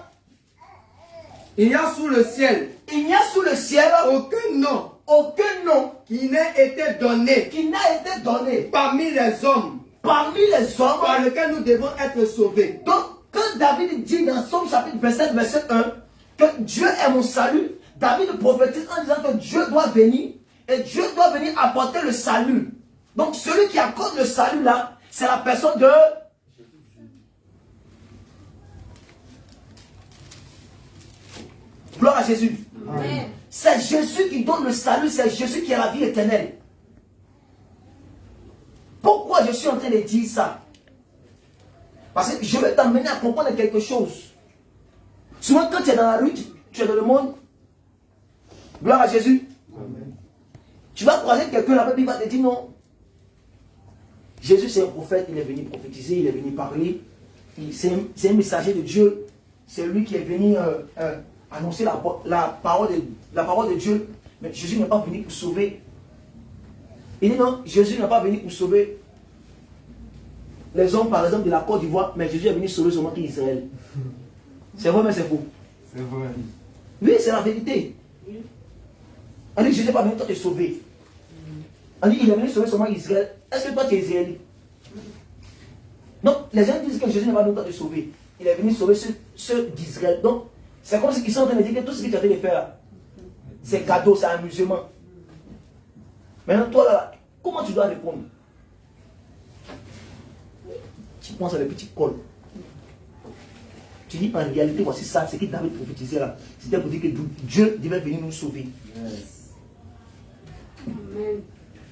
Il y a sous le ciel. Il n'y a sous le ciel Aucun nom. Aucun nom Qui n'a été donné. Qui n'a été donné. Parmi les hommes. Parmi les hommes. Par lequel nous devons être sauvés. Donc, quand David dit dans Somme chapitre 27, verset 1, que Dieu est mon salut, David prophétise en disant que Dieu doit venir, et Dieu doit venir apporter le salut. Donc, celui qui accorde le salut là, c'est la personne de... Gloire à Jésus. C'est Jésus qui donne le salut, c'est Jésus qui a la vie éternelle. Pourquoi je suis en train de dire ça? Parce que je vais t'amener à comprendre quelque chose. Souvent quand tu es dans la rue, tu es dans le monde, gloire à Jésus. Amen. Tu vas croiser quelqu'un là-bas, il va te dire non. Jésus c'est un prophète, il est venu prophétiser, il est venu parler. C'est un messager de Dieu. C'est lui qui est venu annoncer la parole de Dieu. Mais Jésus n'est pas venu pour sauver. Il dit non, Jésus n'est pas venu pour sauver les hommes par exemple de la Côte d'Ivoire, mais Jésus est venu sauver seulement Israël. C'est vrai mais c'est faux. C'est vrai. Oui, c'est la vérité. On dit Jésus n'est pas venu te sauver. On dit il est venu sauver seulement Israël. Est-ce que toi tu es israélite? Donc les gens disent que Jésus n'est pas venu te sauver. Il est venu sauver ceux d'Israël. Donc c'est comme s'ils sont en train de dire que tout ce que tu es en train de faire, c'est cadeau, c'est amusement. Maintenant, toi là, comment tu dois répondre? Tu penses à le petit col. Tu dis en réalité, voici ça, ce que David prophétisait là. C'était pour dire que Dieu devait venir nous sauver. Yes.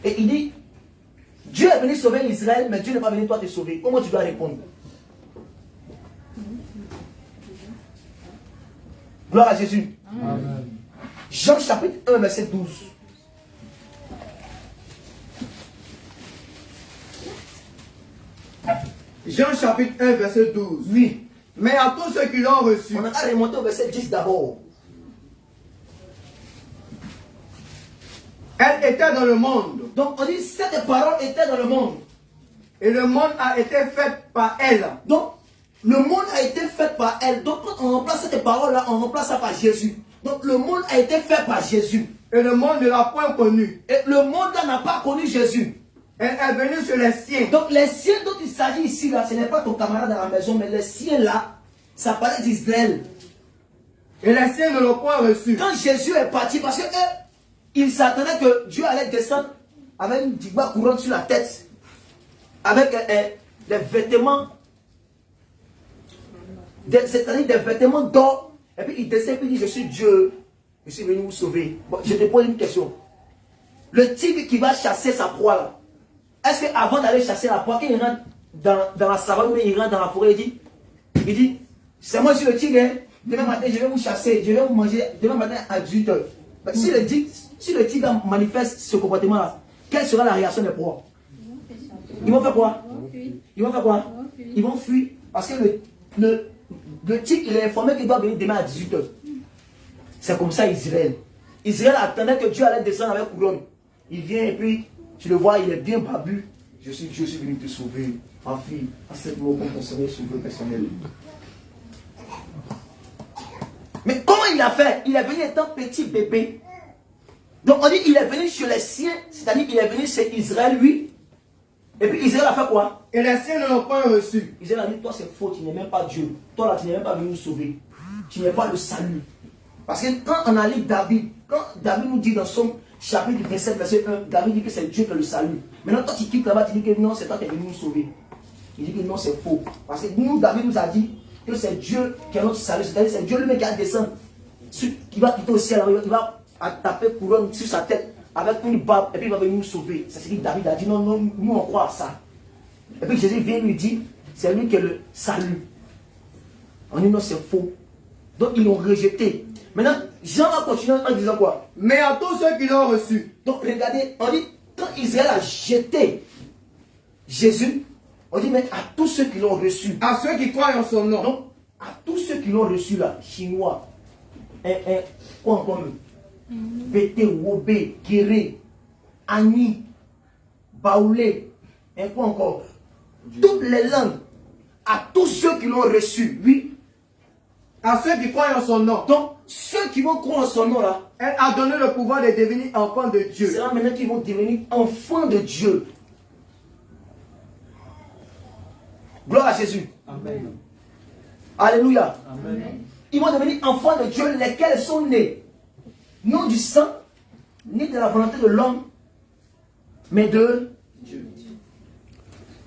Et il dit, Dieu est venu sauver Israël, mais Dieu n'est pas venu toi te sauver. Comment tu dois répondre? Gloire à Jésus. Amen. Jean chapitre 1, verset 12. Jean chapitre 1, verset 12. Oui. Mais à tous ceux qui l'ont reçu. On a remonté au verset 10 d'abord. Elle était dans le monde. Donc on dit cette parole était dans le monde. Et le monde a été fait par elle. Donc le monde a été fait par elle. Donc quand on remplace cette parole là, on remplace ça par Jésus. Donc le monde a été fait par Jésus. Et le monde ne l'a point connu. Et le monde là n'a pas connu Jésus. Elle est venue sur les siens. Donc les siens dont il s'agit ici là, ce n'est pas ton camarade à la maison, mais les siens là, ça parlait d'Israël. Et les siens ne l'ont point reçu. Quand Jésus est parti, parce que il s'attendait que Dieu allait descendre avec une digba courante sur la tête, avec des vêtements, c'est-à-dire des vêtements d'or, et puis il descend et puis il dit je suis Dieu, je suis venu vous sauver. Bon, je te pose une question. Le tigre qui va chasser sa proie là. Est-ce qu'avant d'aller chasser la proie, quand il rentre dans la savane, ou il rentre dans la forêt, il dit, c'est moi, je suis le tigre, hein. Demain matin, je vais vous chasser, je vais vous manger demain matin à 18h. Si le tigre manifeste ce comportement-là, quelle sera la réaction des proies? Ils vont faire quoi? Ils vont faire quoi? Ils vont fuir. Parce que le tigre, il est informé qu'il doit venir demain à 18h. C'est comme ça Israël. Israël attendait que Dieu allait descendre avec couronne. Il vient et puis, tu le vois, il est bien barbu. Je suis venu te sauver. Ma fille, à cette mot comme ton Seigneur sauveur personnel. Mais comment il a fait? Il est venu étant petit bébé. Donc on dit il est venu chez les siens, c'est-à-dire qu'il est venu chez Israël, lui. Et puis Israël a fait quoi? Et les siens ne l'ont pas reçu. Israël a dit, toi c'est faux, tu n'es même pas Dieu. Toi là, tu n'es même pas venu nous sauver. Tu n'es pas le salut. Parce que quand on a lu David, quand David nous dit dans son chapitre 27, verset 1, David dit que c'est Dieu qui est le salut. Maintenant, toi tu quittes là-bas, tu dis que non, c'est toi qui es venu nous sauver. Il dit que non, c'est faux. Parce que nous, David nous a dit que c'est Dieu qui est notre salut. C'est-à-dire c'est Dieu lui-même qui va descendre, qui va quitter au ciel, il va taper couronne sur sa tête avec une barbe et puis il va venir nous sauver. C'est ce que David a dit. Non, non, nous on croit à ça. Et puis Jésus vient lui dire, c'est lui qui est le salut. On dit non, c'est faux. Donc ils l'ont rejeté. Maintenant, Jean va continuer en disant quoi? Mais à tous ceux qui l'ont reçu. Donc regardez, on dit, quand Israël a jeté Jésus, on dit, mais à tous ceux qui l'ont reçu. À ceux qui croient en son nom. Donc, à tous ceux qui l'ont reçu là, chinois, quoi encore? Bété, Wobé, Guéré, Ani, Baoulé, quoi encore? Toutes les langues, à tous ceux qui l'ont reçu, oui. À ceux qui croient en son nom. Donc, ceux qui vont croire en son nom là, elle a donné le pouvoir de devenir enfants de Dieu. c'est là maintenant qu'ils vont devenir enfants de Dieu. Gloire à Jésus. Amen. Alléluia. Amen. Ils vont devenir enfants de Dieu, lesquels sont nés, non du sang, ni de la volonté de l'homme, mais de Dieu.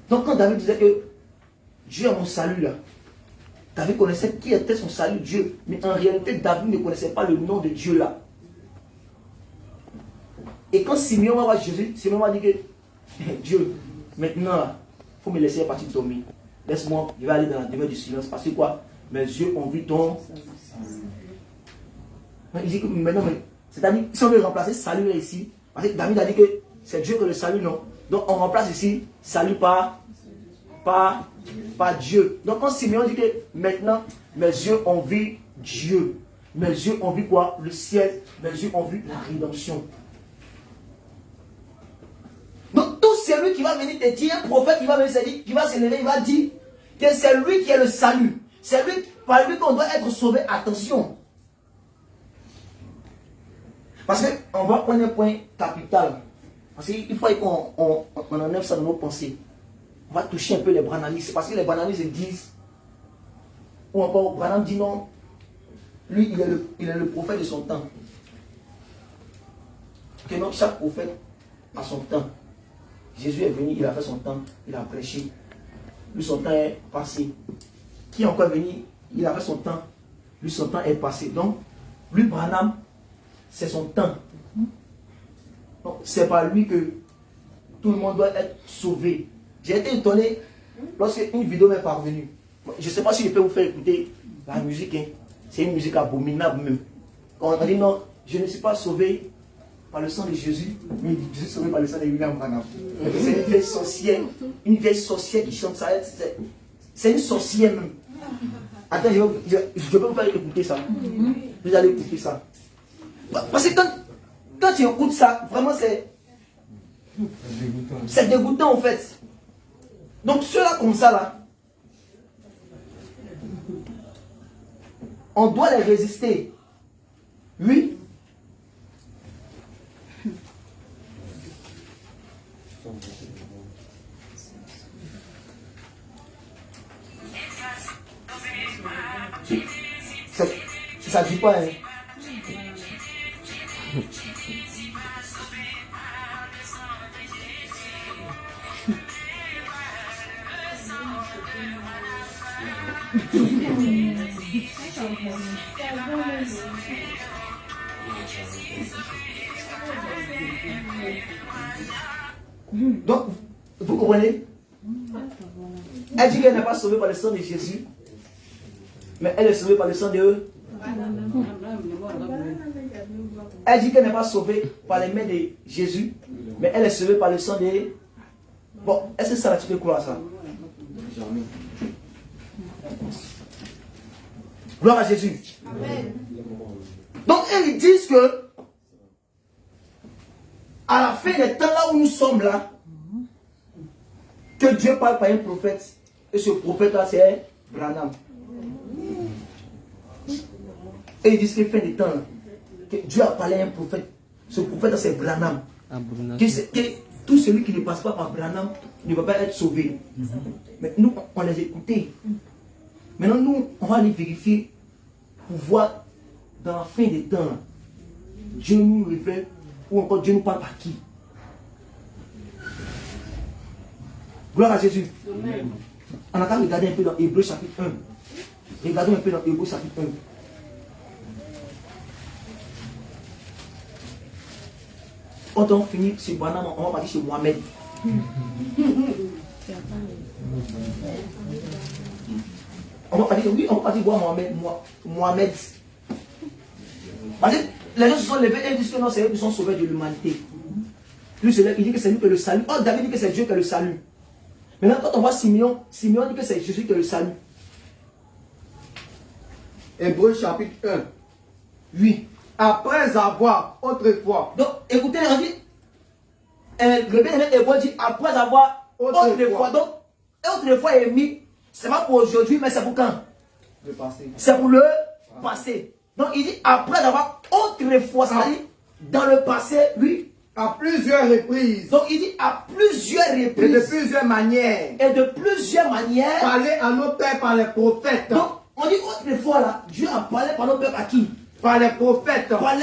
Donc quand David disait que Dieu est mon salut là, David connaissait qui était son salut, Dieu. Mais en réalité, David ne connaissait pas le nom de Dieu là. Et quand Simeon va voir Jésus, Simeon va dire que Dieu, maintenant, il faut me laisser partir dormir. Laisse-moi, je vais aller dans la demeure du silence. Parce que quoi? Mes yeux ont vu ton. Il dit que maintenant, c'est-à-dire, si on veut remplacer salut là ici, parce que David a dit que c'est Dieu que le salut, non. Donc on remplace ici salut par Dieu. Donc quand Simeon dit que maintenant mes yeux ont vu Dieu, mes yeux ont vu quoi? Le ciel, mes yeux ont vu la rédemption. Donc tout celui qui va venir te dire, un prophète qui va venir te dire, qui va s'élever, il va dire que c'est lui qui est le salut. C'est lui, par lui qu'on doit être sauvé. Attention. Parce qu'on va prendre un point capital. Parce qu'il faut qu'on enlève ça dans nos pensées. On va toucher un peu les branhamistes. Parce que les branhamistes disent, ou encore Branham dit non, lui il est le prophète de son temps. Que non, chaque prophète a son temps. Jésus est venu, il a fait son temps, il a prêché. Lui son temps est passé. Qui est encore venu, il a fait son temps, lui son temps est passé. Donc, lui Branham, c'est son temps. Donc, c'est par lui que tout le monde doit être sauvé. J'ai été étonné lorsque une vidéo m'est parvenue. Je ne sais pas si je peux vous faire écouter la musique. Hein. C'est une musique abominable même. Quand on dit non, je ne suis pas sauvé par le sang de Jésus, mais je suis sauvé par le sang de William Branham. C'est une vieille sorcière qui chante ça. C'est une sorcière même. Attends, je peux vous faire écouter ça. Vous allez écouter ça. Parce que quand tu écoutes ça, vraiment c'est dégoûtant en fait. Donc ceux-là comme ça là, on doit les résister. Oui. Ça dit pas, hein. Donc, vous comprenez? Elle dit qu'elle n'est pas sauvée par le sang de Jésus, mais elle est sauvée par le sang de eux. Elle dit qu'elle n'est pas sauvée par les mains de Jésus, mais elle est sauvée par le sang de... Bon, est-ce que ça, tu peux croire à ça? Jamais. Gloire à Jésus. Amen. Donc, ils disent que à la fin des temps, là où nous sommes là, que Dieu parle par un prophète. Et ce prophète-là, c'est Branham. Et ils disent que fin des temps, là, que Dieu a parlé à un prophète. Ce prophète-là, c'est Branham. Que tout celui qui ne passe pas par Branham ne va pas être sauvé. Mais nous, on les écoutait. Maintenant, nous, on va aller vérifier pour voir dans la fin des temps, Dieu nous révèle ou encore Dieu nous parle par qui. Gloire à Jésus. Amen. On a qu'à regarder un peu dans Hébreux chapitre 1. Regardons un peu dans Hébreux chapitre 1. Quand on finit chez Branham, on va partir chez Mohamed. On va partir, oui, on va partir voir Mohamed. Parce que les gens se sont levés et disent que non, c'est eux qui sont sauvés de l'humanité. Lui, il dit que c'est lui qui le salue. Oh, David dit que c'est Dieu qui le salue. Maintenant, quand on voit Simeon, Simeon dit que c'est Jésus qui le salue. Hébreux chapitre 1. Oui. Après avoir autrefois. Donc, écoutez, on dit, le bien-aimé Hébreu dit après avoir autrefois. Donc, autrefois est mis, c'est pas pour aujourd'hui, mais c'est pour quand? Le passé. C'est pour le passé. Donc, il dit après avoir autrefois, c'est-à-dire dans le passé, oui. À plusieurs reprises. Donc, il dit à plusieurs reprises. Et de plusieurs manières. Et de plusieurs manières. Parler à nos pères par les prophètes. Donc, on dit autrefois là, Dieu a parlé par nos pères à qui? Par les prophètes. Par les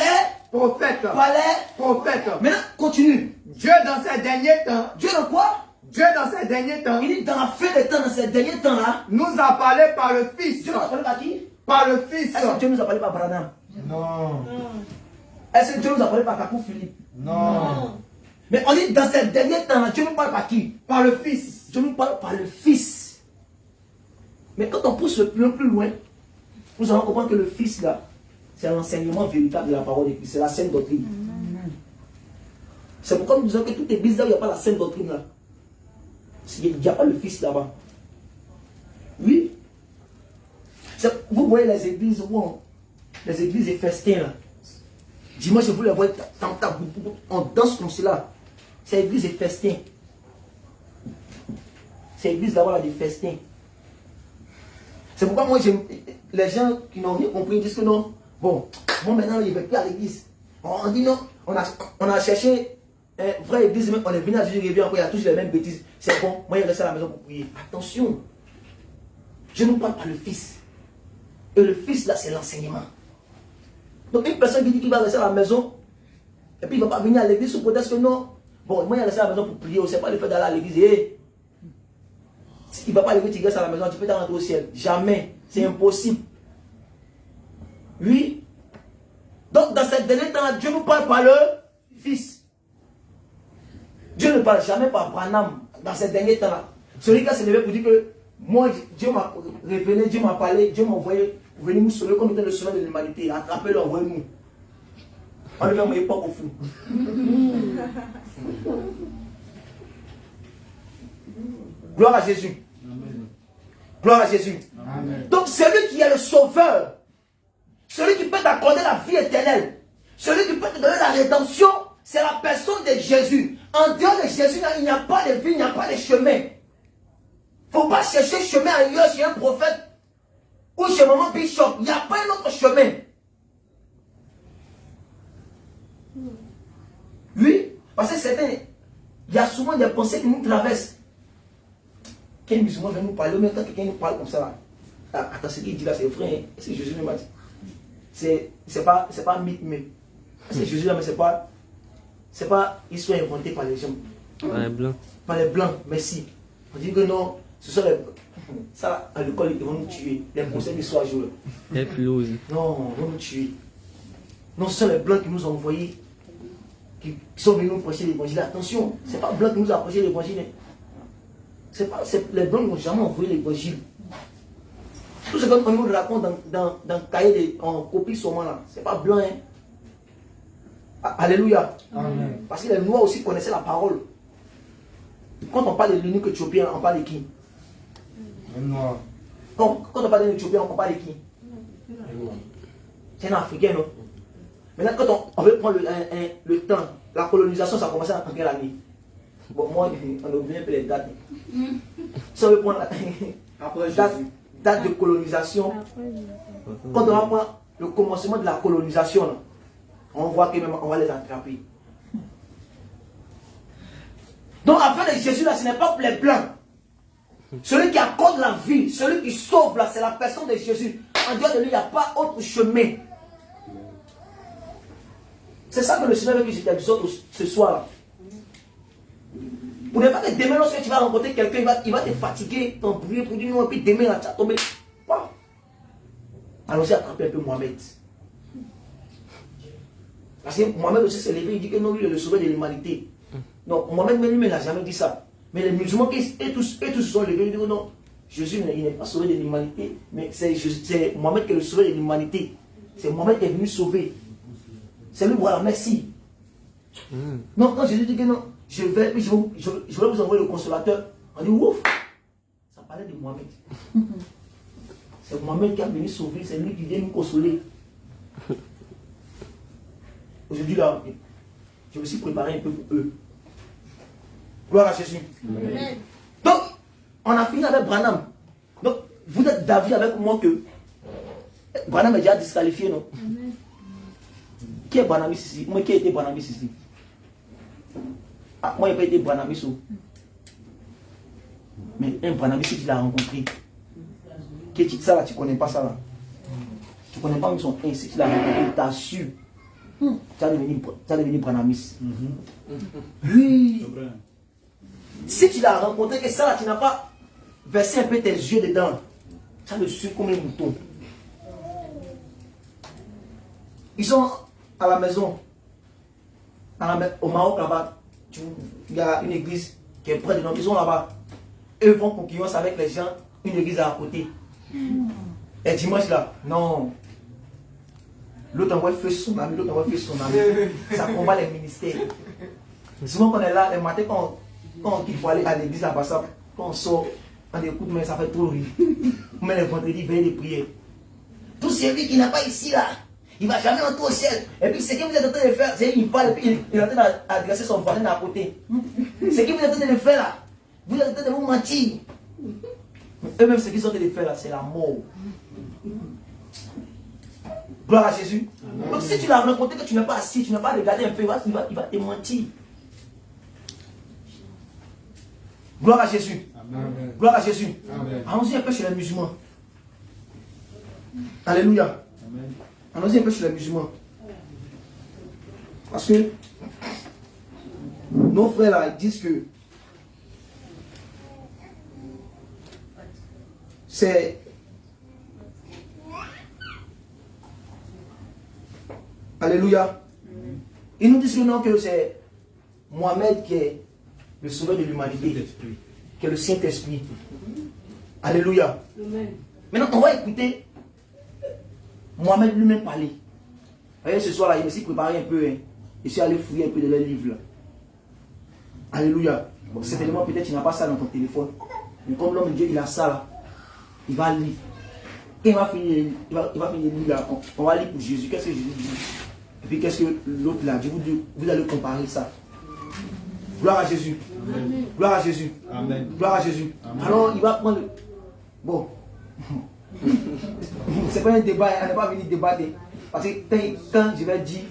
prophètes. Par les prophètes. Maintenant, continue. Dieu dans ces derniers temps. Dieu dans quoi? Dieu dans ces derniers temps. Il dit dans la fin des temps, dans ces derniers temps là. Nous a parlé par le Fils. Dieu nous a parlé par qui? Par le Fils. Est-ce que Dieu nous a parlé par Branham? Non. Est-ce que Dieu nous a parlé par Kakou Philippe? Non. Mais on dit dans ces derniers temps là, Dieu nous parle par qui? Par le Fils. Dieu nous parle par le Fils. Mais quand on pousse le plus loin, nous allons comprendre que le Fils là, c'est l'enseignement véritable de la parole de Christ, c'est la sainte doctrine. C'est pourquoi nous disons que toute église là, il n'y a pas la sainte doctrine là. Il n'y a pas le Fils là-bas. Oui. Vous voyez les églises où les églises et festins là. Dimanche, vous les voyez, on danse comme cela. C'est l'église et festin. C'est l'église là-bas des festins. C'est pourquoi moi, les gens qui n'ont rien compris disent que non. Bon, moi maintenant, il ne veut plus à l'église. On dit non, on a cherché une vraie église, on est venu à Jésus, il y a toujours les mêmes bêtises. C'est bon, moi, il reste à la maison pour prier. Attention, je ne parle pas le Fils. Et le Fils, là, c'est l'enseignement. Donc, une personne qui dit qu'il va rester à la maison, et puis il ne va pas venir à l'église sous prétexte que non. Bon, moi, il reste à la maison pour prier, c'est pas le fait d'aller à l'église. Et il ne va pas à l'église, tu restes à la maison, tu peux t'en rentrer au ciel. Jamais. C'est impossible. Oui. Donc, dans cette dernière temps, Dieu nous parle par le Fils. Dieu ne parle jamais par Branham dans ces derniers temps-là. Celui qui s'est levé pour dire que moi, Dieu m'a révélé, Dieu m'a parlé, Dieu m'a envoyé. Venez nous sauver comme étant le sauveur de l'humanité. Attrapez-le, envoyez-nous. On ne va pas au fou. Gloire à Jésus. Amen. Gloire à Jésus. Amen. Donc celui qui est le sauveur, celui qui peut t'accorder la vie éternelle, celui qui peut te donner la rédemption, c'est la personne de Jésus. En dehors de Jésus, il n'y a pas de vie, il n'y a pas de chemin. Il ne faut pas chercher chemin ailleurs chez un prophète ou chez maman Bishop. Il n'y a pas un autre chemin. Oui, parce que certains, il y a souvent des pensées qui nous traversent. Quel musulman vient nous parler, même quand quelqu'un nous parle comme ça, là. Attends, ce qu'il dit là, c'est vrai, hein? C'est Jésus m'a dit. C'est pas un mythe, mais c'est Jésus là, mais c'est pas histoire inventée par les gens. Par les blancs. Par les blancs, merci. On dit que non, ce sont les... Ça, à l'école, ils vont nous tuer. Les conseils du soir jour. Les flous. Non, ils vont nous tuer. Non, ce sont les blancs qui nous ont envoyé qui sont venus nous prêcher l'évangile. Attention, ce n'est pas Blanc qui nous a prêché l'évangile. Les Blancs n'ont jamais envoyé l'évangile. Tout ce qu'on nous raconte dans le cahier, en copie seulement là, ce n'est pas Blanc. Hein. Alléluia. Amen. Parce que les Noirs aussi connaissaient la parole. Quand on parle de l'unique éthiopien, on parle de qui? Noir. Non, quand on parle de l'éthiopien, on parle de qui? C'est un Africain, non? Maintenant, quand on veut prendre le temps, la colonisation, ça a commencé en quelle année? Bon, moi, on a oublié un peu les dates. Si on veut prendre la date de colonisation, quand on va prendre le commencement de la colonisation, là, on voit que même on va les attraper. Donc, afin de Jésus, là, ce n'est pas pour les blancs. Celui qui accorde la vie, celui qui sauve, là, c'est la personne de Jésus. En dehors de lui, il n'y a pas autre chemin. C'est ça que le Seigneur veut que je t'exhorte ce soir-là. Pour ne pas que demain, lorsque tu vas rencontrer quelqu'un, il va te fatiguer, t'embrouiller pour dire non, et puis demain, là, tu vas tomber. Allons-y attraper un peu Mohamed. Parce que Mohamed aussi s'est levé, il dit que non, lui, il est le sauveur de l'humanité. Non, Mohamed lui-même n'a jamais dit ça. Mais les musulmans, et tous se sont levés, ils disent non, Jésus il n'est pas sauveur de l'humanité, mais c'est Mohamed qui est le sauveur de l'humanité. C'est Mohamed qui est venu sauver. C'est lui, voilà, merci. Non, quand Jésus dit que non, je vais vous envoyer le consolateur, on dit ouf, ça parlait de Mohamed. C'est Mohamed qui a venu sauver, c'est lui qui vient nous consoler. Aujourd'hui, là, je me suis préparé un peu pour eux. Gloire à Jésus. Amen. Donc, on a fini avec Branham. Donc, vous êtes d'avis avec moi que Branham est déjà disqualifié, non? Amen. Qui est Branhamiste ici? Moi, qui a été Branhamiste ici? Ah, moi, il n'a pas été Branhamiste. Mais un Branhamiste, tu l'as rencontré. Qui est ça là? Tu ne connais pas ça là? Tu ne connais pas son si tu l'as rencontré, tu as su. Tu vas devenir Branhamiste. Oui. Si tu l'as rencontré, que ça là, tu n'as pas versé un peu tes yeux dedans, tu as le su comme un mouton. Ils sont à la maison, au Maroc là-bas, il y a une église qui est près de nous, ils sont là-bas. Eux font concurrence avec les gens, une église à côté. Et dimanche là, non. L'autre envoie feu sur son ami, l'autre envoie feu sur son ami. Ça combat les ministères. Souvent quand on est là, le matin, quand il faut aller à l'église là-bas, quand on sort, on écoute, mais ça fait trop rire. On met le vendredi, veille de prière. Tout celui qui n'a pas ici là, il ne va jamais entrer au ciel. Et puis ce que vous êtes en train de faire, c'est qu'il parle et puis il est en train d'adresser son voisin à côté. Ce que vous êtes en train de faire là, vous êtes en train de vous mentir. Eux-mêmes, ce qu'ils sont en train de faire là, c'est la mort. Gloire à Jésus. Amen. Donc si tu l'as rencontré, que tu n'as pas assis, tu n'as pas regardé un peu, il va te mentir. Gloire à Jésus. Amen. Gloire à Jésus. Allons-y un peu chez les musulmans. Alléluia. Allons-y un peu chez les musulmans. Parce que nos frères là, ils disent que c'est... Alléluia. Ils nous disent que non, que c'est Mohamed qui est le sauveur de l'humanité, qui est le Saint-Esprit. Alléluia. Amen. Maintenant, on va écouter Mohamed lui-même parler. Voyez, ce soir-là, il me suis préparé un peu. Hein. Je suis allé fouiller un peu de leurs livres. Là. Alléluia. Bon, certainement, peut-être tu n'as pas ça dans ton téléphone. Mais comme l'homme de Dieu, il a ça là, il va lire. Quand il va finir de lire là, on va lire pour Jésus. Qu'est-ce que Jésus dit? Et puis qu'est-ce que l'autre là dit? Vous allez comparer ça. Gloire à Jésus. Amen. Gloire à Jésus. Amen. Gloire à Jésus. Amen. Alors il va prendre... Bon. C'est pas un débat, on n'est pas venu débattre. Parce que quand je vais dire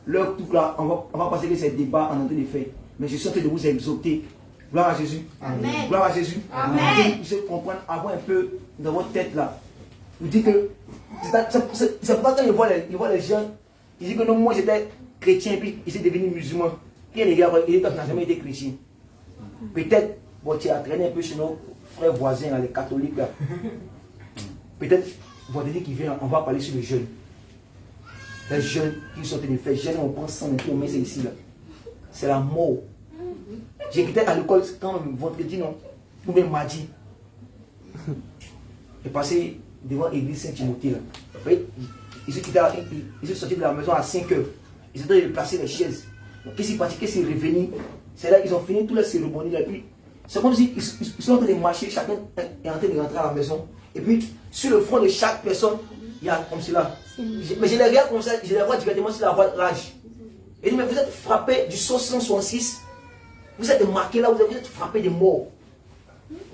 leur tout là, on va penser que c'est un débat en train de faire. Mais je suis en train de vous exhorter. Gloire à Jésus. Amen. Gloire à Jésus. Amen. Vous puissiez comprendre, avoir un peu dans votre tête là. Vous dites que c'est pourquoi quand il voit les gens, il dit que non, moi j'étais chrétien et puis il s'est devenu musulman. Et les gars, il n'a jamais été chrétien. Peut-être, bon, tu as traîné un peu chez nos frères voisins, là, les catholiques là. Peut-être, vendredi qui vient, on va parler sur les jeunes. Les jeunes qui sont en train de faire, jeunes, on prend 100 mètres, on met ça ici là. c'est la mort. J'étais à l'école quand même vendredi, non, ou même mardi. J'ai passé devant l'église Saint-Timothée. Là. Oui, ils sont sortis de la maison à 5 heures. Ils étaient de placer les chaises. Qu'est-ce qui est parti, qu'est-ce qui est revenu? C'est là qu'ils ont fini toutes les cérémonies. Là. Puis, c'est comme si ils sont en train de marcher, chacun est en train de rentrer à la maison. Et puis, sur le front de chaque personne, il y a comme cela. Mais je les regarde comme ça, je les vois directement sur la voie de rage. Et dit, mais vous êtes frappé du 166, vous êtes marqué là, vous êtes frappé de mort.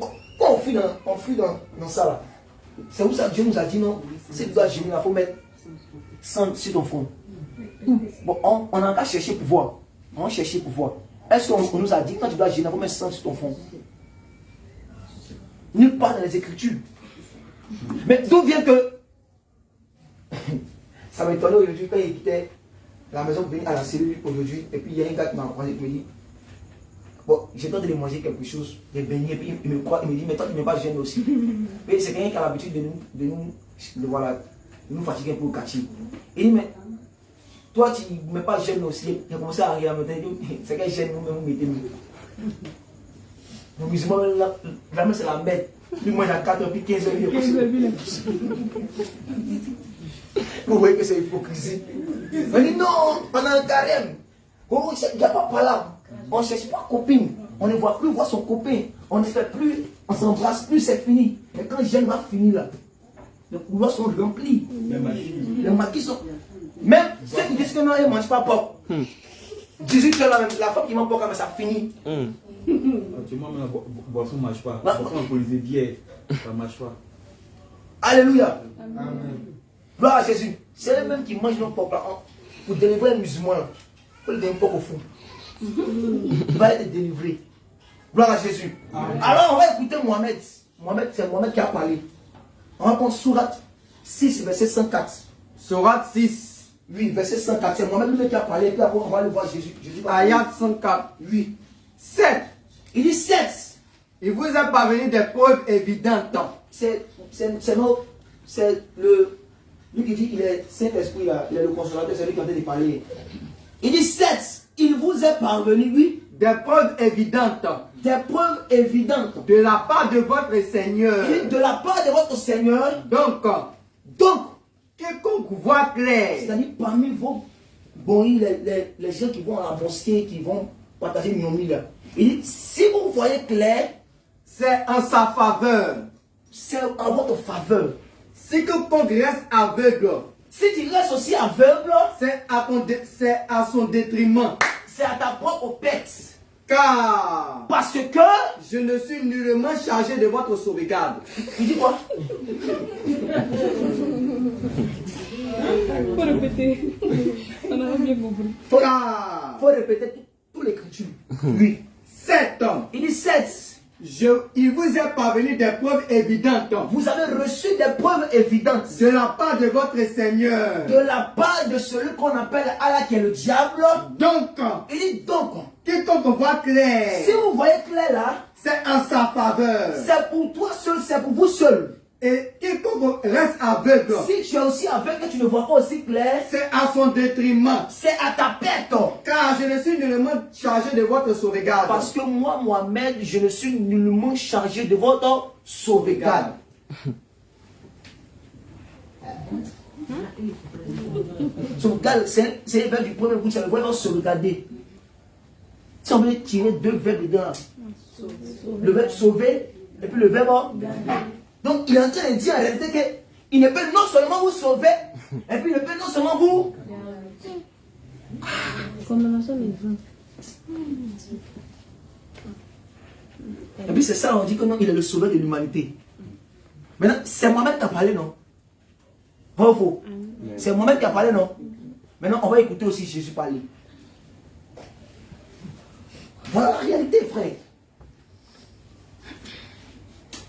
Bon, quand on fuit dans ça là, c'est où ça Dieu nous a dit non, si tu dois gémir, il faut mettre 100 sur ton front. Bon, on a qu'à chercher pour voir. On a cherché pour voir. Est-ce qu'on nous a dit quand tu dois gémir, il faut mettre 100 sur ton front? Nulle part dans les Écritures. Mais d'où vient que ça m'a étonné aujourd'hui quand il quittait la maison pour venir à la cellule aujourd'hui, et puis il y a un gars qui m'a croisé qui me dit, bon, j'ai tenté de manger quelque chose, des beignets, et puis il me dit, mais toi tu ne mets pas jeûne aussi. Et c'est quelqu'un qui a l'habitude de nous fatiguer pour le quartier. Il dit, mais toi tu ne mets pas jeûne aussi. Il a commencé à rire, c'est quel jeûne nous mettez nous. Nos musulmans, vraiment c'est la merde. Lui moi il a 4 h puis 15 h il est possible. Vous voyez que c'est hypocrisie. On dit non, on a un carême. Oh, il n'y a pas par là. On ne cherche pas copine. On ne voit plus voir son copain. On ne fait plus, on ne s'embrasse plus, c'est fini. Mais quand le jeûne va finir là, les couloirs sont remplis. Les maquis sont. Même ceux qui disent que non, ils ne mangent pas porc. 18 heures, la femme qui mange porc, mais ça finit. Actuellement, la boisson ne marche pas. La boisson alcoolisée, bière, ça ne marche pas. Alléluia. Amen. Gloire à Jésus. C'est eux-mêmes qui mangent nos porc là. Pour délivrer les musulmans, il faut le donner un porc au fond. Il va être délivré. Gloire à Jésus. Amen. Alors on va écouter Mohamed. C'est Mohamed qui a parlé. On va prendre Sourate 6, verset 104. Sourate 6. Oui, verset 104. C'est Mohamed lui qui a parlé. Et puis après, on va aller voir Jésus. Ayat 104. Oui. 7. Il dit 7. Il vous est parvenu des preuves évidentes. C'est le. Lui qui dit qu'il est Saint-Esprit, il est le consolateur, c'est lui qui est en train de parler. Il dit 7. Il vous est parvenu, oui. Des preuves évidentes. Des preuves évidentes. De la part de votre Seigneur. Il dit de la part de votre Seigneur. Donc, quiconque voit clair. C'est-à-dire parmi vos bons, les gens qui vont à la mosquée, qui vont partager une nomie là. Il dit, si vous voyez clair, c'est en sa faveur. C'est en votre faveur. Si quiconque reste aveugle, si tu restes aussi aveugle, c'est à son détriment. C'est à ta propre perte. Car parce que je ne suis nullement chargé de votre sauvegarde. Il dit quoi? Faut répéter. On a bien compris. Faut répéter toute l'écriture. Oui. 7. Il dit 7. Il vous est parvenu des preuves évidentes. Vous avez reçu des preuves évidentes. De la part de votre Seigneur. De la part de celui qu'on appelle Allah qui est le diable. Donc. Il dit donc. Quiconque voit clair. Si vous voyez clair là. C'est en sa faveur. C'est pour toi seul, c'est pour vous seul. Et quiconque reste aveugle. Si tu es aussi aveugle et tu ne vois pas aussi clair. C'est à son détriment. C'est à ta perte. Car je ne suis nullement chargé de votre sauvegarde. Parce que moi, Mohamed, je ne suis nullement chargé de votre sauvegarde. Sauvegarde, c'est le verbe du premier bout, c'est le verbe sauvegarder. Si on veut tirer deux verbes dedans, le verbe sauver et puis le verbe. Donc il est en train de dire en réalité qu'il ne peut non seulement vous sauver, et puis il ne peut non seulement vous. Et puis c'est ça, on dit que non, il est le sauveur de l'humanité. Maintenant, c'est Mohamed qui a parlé, non? Vrai ou faux? C'est Mohamed qui a parlé, non? Maintenant, on va écouter aussi Jésus parler. Voilà la réalité, frère.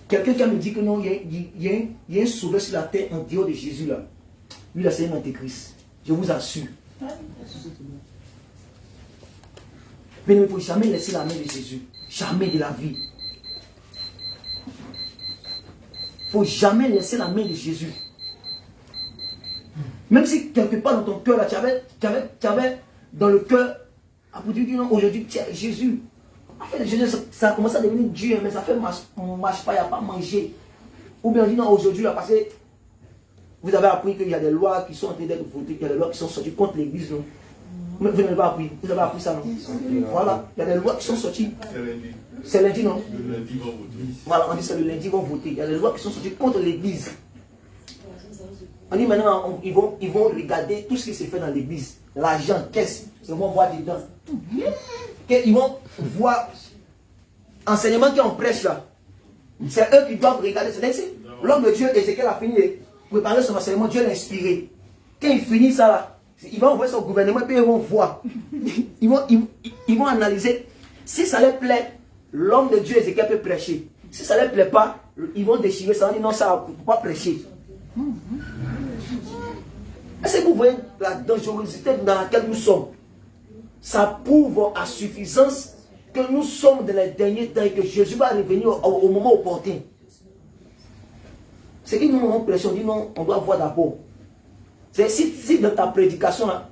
Quelqu'un qui me dit que non, il y a un sauveur sur la terre en dehors de Jésus là. Lui là, c'est un antéchrist. Je vous assure. Mais il ne faut jamais laisser la main de Jésus. Jamais de la vie. Il ne faut jamais laisser la main de Jésus. Même si quelque part dans ton cœur, là, tu avais dans le cœur Après, tu dis non, aujourd'hui, tiens, Jésus. En fait, Jésus, ça a commencé à devenir dur, mais ça fait on ne marche pas, il n'y a pas à manger. Ou bien on dit non, aujourd'hui, parce que vous avez appris qu'il y a des lois qui sont en train d'être votées, il y a des lois qui sont sorties contre l'église, non? Mais vous n'avez pas appris. Vous avez appris ça, non? Voilà, il y a des lois qui sont sorties. C'est lundi, non? Le lundi, vont voter. Voilà, on dit c'est le lundi, ils vont voter. Il y a des lois qui sont sorties contre l'église. On dit maintenant, ils vont regarder tout ce qui se fait dans l'église. L'argent, caisse, ils vont voir dedans. Ils vont voir l'enseignement qu'on prêche là. C'est eux qui doivent regarder. C'est l'homme de Dieu, Ézéchiel a fini de préparer son enseignement, Dieu l'a inspiré. Quand il finit ça là, ils vont envoyer son gouvernement et puis ils vont voir. Ils vont analyser. Si ça leur plaît, l'homme de Dieu Ézéchiel peut prêcher. Si ça ne leur plaît pas, ils vont déchirer ça. On dit non, ça ne peut pas prêcher. Est-ce que vous voyez la dangerosité dans laquelle nous sommes? Ça prouve à suffisance que nous sommes dans les derniers temps et que Jésus va revenir au moment opportun. C'est qu'ils nous ont prêché, on dit non, on doit voir d'abord. C'est si dans ta prédication, là,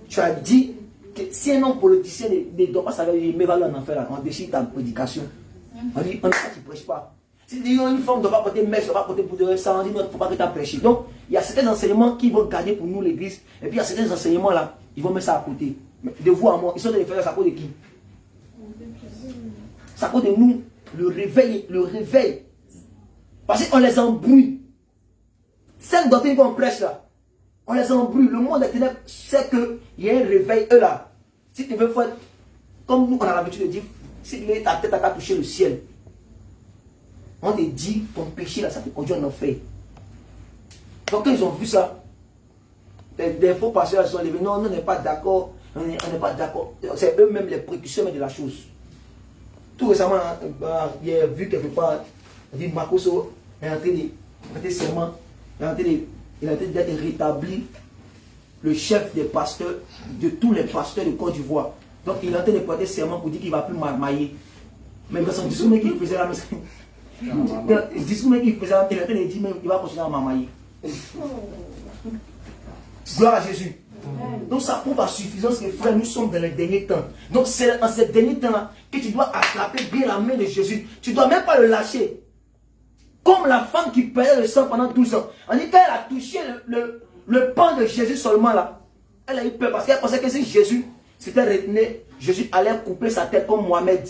tu as dit que si un homme politicien ne doit pas savoir, il va aller en enfer, là, on déchire ta prédication. On dit, on ne prêche pas. Si une femme ne doit pas porter mèche, ne doit pas porter poudre, ça, on dit, non, il ne faut pas que tu as prêché. Donc, il y a certains enseignements qui vont garder pour nous l'église, et puis il y a certains enseignements là, ils vont mettre ça à côté. Mais de vous à moi, ils sont de faire ça à cause de qui? C'est à cause de nous, le réveil. Parce qu'on les embrouille. Cette doctrine qu'on prêche là, on les embrouille. Le monde des ténèbres sait qu'il y a un réveil, eux là. Si tu veux faire, comme nous on a l'habitude de dire, si ta tête n'a pas touché le ciel, on te dit, ton péché là, ça te conduit en enfer. Donc quand ils ont vu ça, des faux pasteurs ils sont levés, non, on n'est pas d'accord, on n'est pas d'accord. C'est eux-mêmes les précurseurs de la chose. Tout récemment, il a vu quelque part, il dit Makoso est en train de prêter serment, il est en train d'être rétabli le chef des pasteurs, de tous les pasteurs de Côte d'Ivoire. Donc il est en train de prêter serment pour dire qu'il ne va plus marmailler. Mais dans son discours, qu'il faisait la même chose. Le discours qu'il faisait, il est en train de dire même qu'il va continuer à marmailler. Gloire à Jésus. Donc ça prouve à suffisance que frère, nous sommes dans les derniers temps. Donc c'est en ces derniers temps-là que tu dois attraper bien la main de Jésus. Tu ne dois même pas le lâcher. Comme la femme qui payait le sang pendant 12 ans. On dit qu'elle a touché le pan de Jésus seulement là. Elle a eu peur parce qu'elle pensait que si Jésus s'était retenu, Jésus allait couper sa tête comme Mohamed.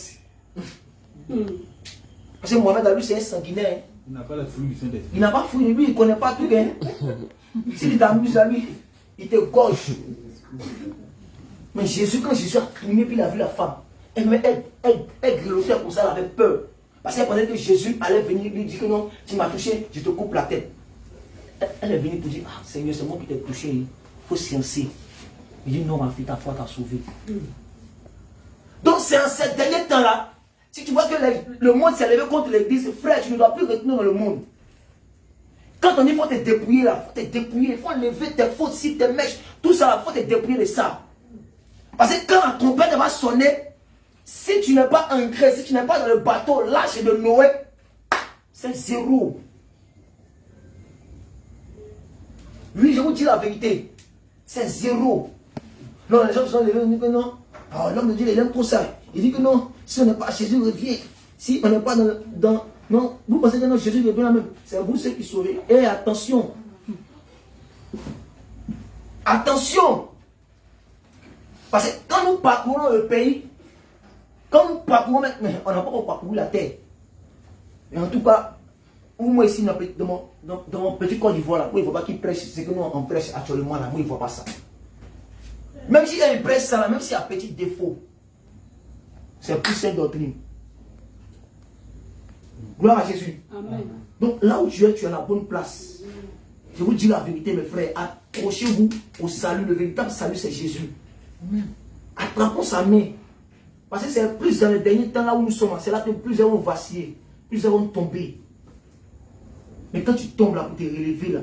Parce que Mohamed, lui, c'est un sanguinaire. Il n'a pas la fouille du Saint-Esprit. Il n'a pas fouillé, lui, il ne connaît pas tout. Hein. S'il t'amuse à lui, il te gorge. Mais Jésus, quand Jésus a primé, puis il a vu la femme, elle grelottait comme ça, elle avait peur. Parce qu'elle pensait que Jésus allait venir lui dire que non, tu m'as touché, je te coupe la tête. Elle est venue pour dire, ah Seigneur, c'est moi qui t'ai touché, il faut sciencer. Il dit, non ma fille, ta foi t'a sauvé. Donc c'est en ces derniers temps-là, si tu vois que le monde s'est levé contre l'église, frère, tu ne dois plus retenir dans le monde. Quand on dit qu'il faut te dépouiller là, il faut te dépouiller, il faut lever tes fautes, si tes mèches, tout ça, il faut te dépouiller de ça. Parce que quand la trompette va sonner, si tu n'es pas ancré, si tu n'es pas dans le bateau lâche de Noé, c'est zéro. Oui, je vous dis la vérité, c'est zéro. Non, les gens se sont levés, ils disent que non. Oh, l'homme de Dieu, il aime pour ça. Il dit que non, si on n'est pas Jésus revient, si on n'est pas dans non, vous pensez que non, Jésus revient là même. C'est vous ceux qui sauvez. Et attention. Attention. Parce que quand nous parcourons le pays, quand nous parcourons, mais on n'a pas encore parcouru la terre. Et en tout cas, moi ici, dans mon petit Côte d'Ivoire, là, moi, il ne faut pas qu'il prêche ce que nous on prêche actuellement là, moi, il ne faut pas ça. Même s'il y a une prêche ça là, même s'il y a un petit défaut, c'est plus cette doctrine. Gloire à Jésus. Amen. Donc là où tu es à la bonne place. Je vous dis la vérité, mes frères, accrochez-vous au salut. Le véritable salut, c'est Jésus. Attrapons sa main. Parce que c'est plus dans les derniers temps là où nous sommes, c'est là que plusieurs vont vaciller, plusieurs vont tomber. Mais quand tu tombes là pour te relever là,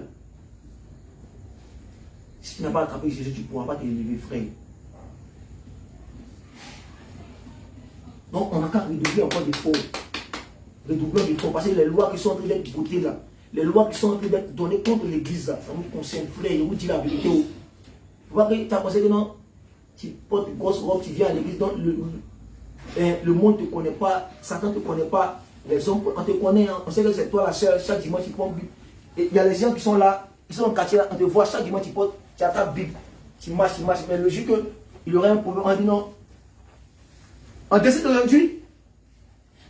si tu n'as pas attrapé Jésus, tu ne pourras pas te relever, frère. Donc on n'a qu'à redoubler encore d'efforts. Redoubler d'efforts. Parce que les lois qui sont en train d'être votées là, les lois qui sont en train d'être données contre l'église là, ça nous concerne, frère. Je vous dis la vérité. Vous voyez que tu as pensé que non, tu portes une grosse robe, tu viens à l'église, donc le monde ne te connaît pas, Satan ne te connaît pas, les hommes, on te connaît, hein, on sait que c'est toi la seule, chaque dimanche tu prends Bible. Et il y a les gens qui sont là, ils sont dans le quartier là, on te voit chaque dimanche tu as ta Bible, tu marches, mais logique qu'il y aurait un problème, on dit non. On décide aujourd'hui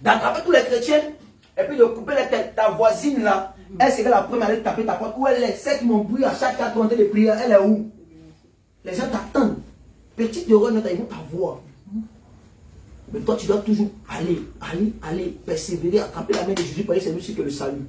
d'attraper tous les chrétiens et puis de couper les têtes. Ta voisine là, elle serait la première à aller taper ta porte. Où elle est? Celle qui m'embrouille à chaque 4 ans de prière, elle est où? Les gens t'attendent. Petite erreur, ils vont t'avoir. Mais toi, tu dois toujours aller, persévérer, attraper la main de Jésus, parce que c'est lui qui est le salut.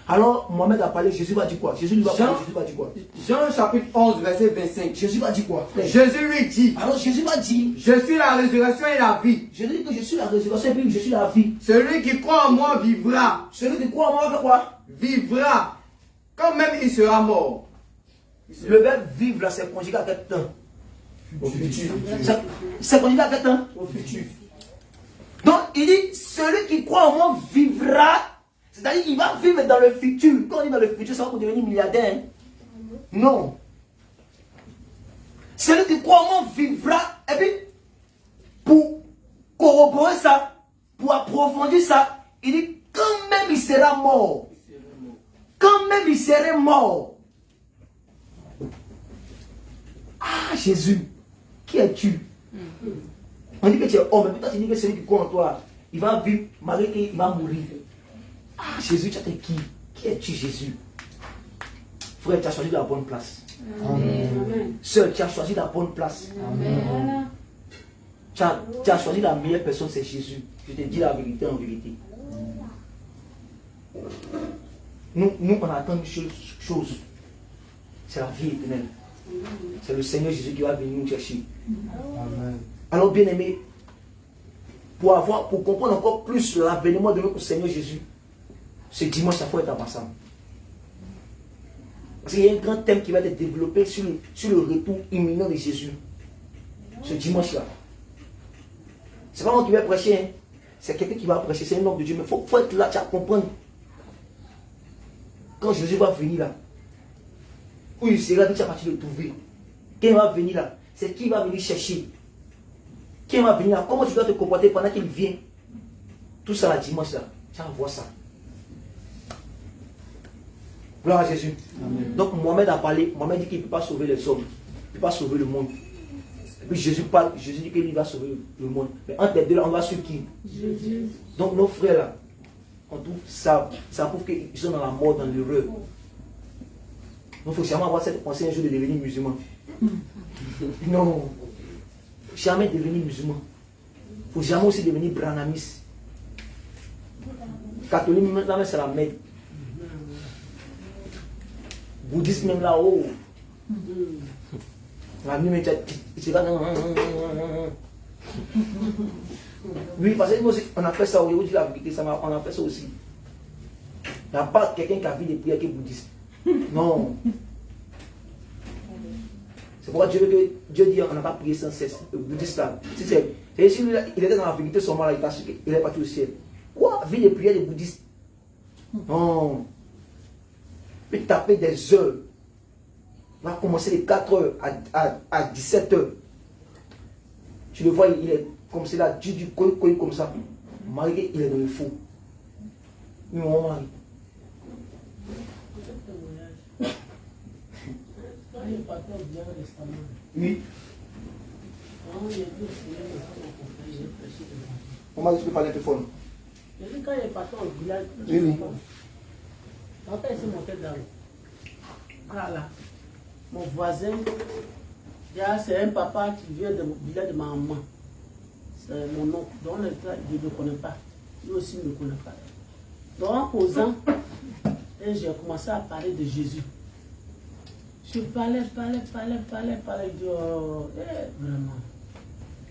Alors, Mohamed a parlé, Jésus va dire quoi? Jésus lui va parler, Jésus va dire quoi? Jean chapitre 11, verset 25. Jésus va dire quoi, frère? Jésus lui dit, alors Jésus va dire, je suis la résurrection et la vie. Jésus dit que je suis la résurrection et puis je suis la vie. Celui qui croit en moi vivra. Celui qui croit en moi va faire quoi? Vivra. Quand même il sera mort. Le verbe vivre là, c'est conjugué à quel temps? Au futur. C'est conjugué à quel temps? Au futur. Donc il dit, celui qui croit en moi vivra. C'est-à-dire qu'il va vivre dans le futur. Quand on dit dans le futur, ça va pour devenir milliardaire. Hein? Non. Celui qui croit en moi vivra. Et puis, pour corroborer ça, pour approfondir ça, il dit, quand même il sera mort. Quand même il serait mort. Ah, Jésus, qui es-tu? On dit que tu es homme, mais toi tu dis que celui qui croit en toi, il va vivre malgré qu'il va mourir. Ah, Jésus, tu es qui? Qui es-tu, Jésus? Frère, tu as choisi la bonne place. Amen. Sœur, tu as choisi la bonne place. Amen. Tu as choisi la meilleure personne, c'est Jésus. Je te dis la vérité en vérité. Nous on attend une chose. C'est la vie éternelle. C'est le Seigneur Jésus qui va venir nous chercher. Amen. Alors, bien aimé, pour comprendre encore plus l'avènement de notre Seigneur Jésus, ce dimanche, ça faut être ensemble. Parce qu'il y a un grand thème qui va être développé sur le retour imminent de Jésus. Ce dimanche-là. C'est pas moi qui vais prêcher, hein. C'est quelqu'un qui va prêcher, c'est un homme de Dieu. Mais il faut être là, tu vas comprendre. Quand Jésus va venir là, où il sera, tu vas partir le trouver. Quand il va venir là, c'est qui va venir chercher. Qui va venir là, comment tu dois te comporter pendant qu'il vient. Tout ça, la dimanche là, tu vas voir ça. Gloire à Jésus. Amen. Donc Mohamed a parlé, Mohamed dit qu'il ne peut pas sauver les hommes, il ne peut pas sauver le monde. Et puis Jésus parle, Jésus dit qu'il va sauver le monde. Mais entre les deux là, on va suivre qui? Jésus. Donc nos frères là, on trouve ça prouve qu'ils sont dans la mort, dans l'erreur. Donc il faut jamais avoir cette pensée un jour de devenir musulman. Non. Jamais devenir musulman. Il ne faut jamais aussi devenir branamiste. Catholique, même c'est la merde. Bouddhisme même là-haut. La nuit, mais tu vas. Oui, parce qu'on a fait ça, on dit la vérité, on a fait ça aussi. Il n'y a pas quelqu'un qui a vu des prières qui est bouddhiste. Non. C'est pourquoi Dieu dit on n'a pas prié sans cesse. Le bouddhiste là. Si il était dans la vérité seulement là, il est parti au ciel. Quoi? Vie des prières des bouddhistes? Non. Il peut taper des heures. Il va commencer de 4h à 17h. Tu le vois, il est comme c'est là, du coï comme ça. Malgré il est dans le faux. Oui, mon mari. Oui. On m'a dit que tu peux parler un peu fort. Quand il est parti au village, Oui. quand il s'est monté dans le... Voilà. Mon voisin, c'est un papa qui vient du village de ma maman. C'est mon oncle. Donc je ne le connais pas. Lui aussi ne le connaît pas. Donc en causant, j'ai commencé à parler de Jésus. Je parlais. Il dit, oh, vraiment.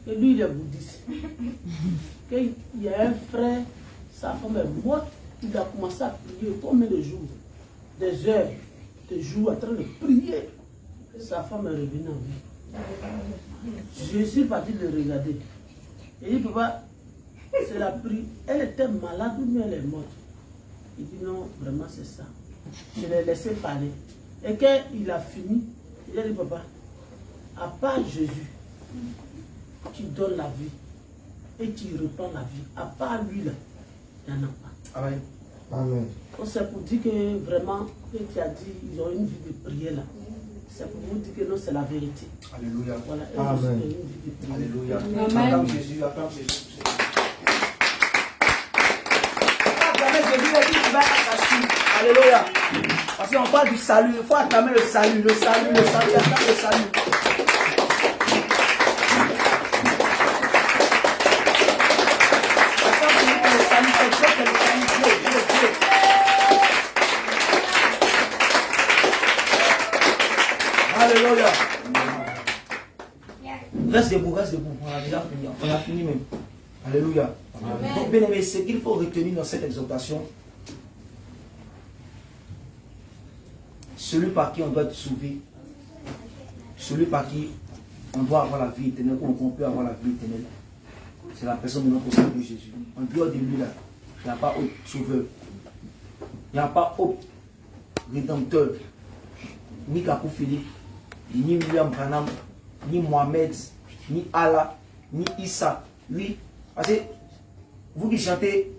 Et lui, il est bouddhiste. Il y a un frère, sa femme est morte. Il a commencé à prier combien de jours? Des heures, des jours en train de prier. Sa femme est revenue en vie. Je suis parti le regarder. Il dit, papa, c'est la prière. Elle était malade ou bien elle est morte? Il dit, non, vraiment c'est ça. Je l'ai laissé parler. Et quand il a fini, il a dit, papa, à part Jésus, tu donnes la vie et tu reprends la vie. À part lui, là, il n'y en a pas. Amen. Amen. C'est pour dire que vraiment, que tu as dit, ils ont une vie de prière là. C'est pour vous dire que non, c'est la vérité. Alléluia. Voilà, Amen. une vie de prière. Alléluia. Amen. Acclame Jésus, acclame Jésus. Alléluia. Parce qu'on parle du salut. Il faut acclamer le salut. Le salut, le salut, acclame le salut. Alléluia. Reste debout, reste debout. On a déjà fini. On a fini même. Alléluia. Donc, bien aimé, ce qu'il faut retenir dans cette exhortation, celui par qui on doit être sauvé, celui par qui on doit avoir la vie éternelle, ou on peut avoir la vie éternelle, c'est la personne de notre Seigneur Jésus. En dehors de lui, là, il n'y a pas autre sauveur. Il n'y a pas autre rédempteur. Ni Kakou Philippe, ni William Branham, ni Mohamed, ni Allah, ni Issa. Lui, parce que vous qui chantez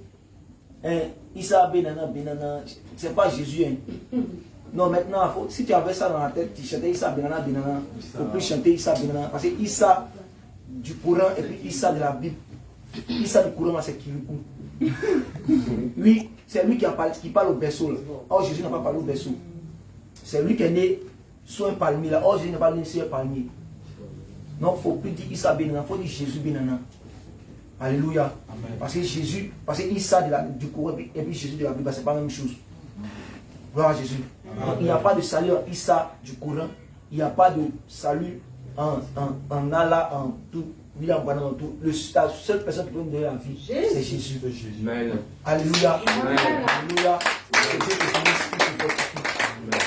Issa Benana, Benana, c'est pas Jésus. Hein. Non, maintenant, si tu avais ça dans la tête, tu chantais Issa Benana, Benana, il ne faut plus chanter Issa Benana. Parce que Issa du Coran et puis Issa de la Bible. Issa du Coran, c'est Kirikou. Lui, c'est lui qui parle au berceau. Or, Jésus n'a pas parlé au berceau. C'est lui qui est né sous un palmier. Là. Or, Jésus n'a pas né sur un palmier. Non, il ne faut plus dire Issa Benana, il faut dire Jésus Benana. Alléluia. Amen. Parce que Jésus, parce que Issa du Coran et puis Jésus de la Bible, c'est pas la même chose. Gloire à Jésus. Amen. Il n'y a pas de salut en Issa du Coran. Il n'y a pas de salut en Allah, en tout. William Branham, en tout. La seule personne qui peut nous donner la vie, c'est Jésus. Amen. Alléluia. Amen. Alléluia.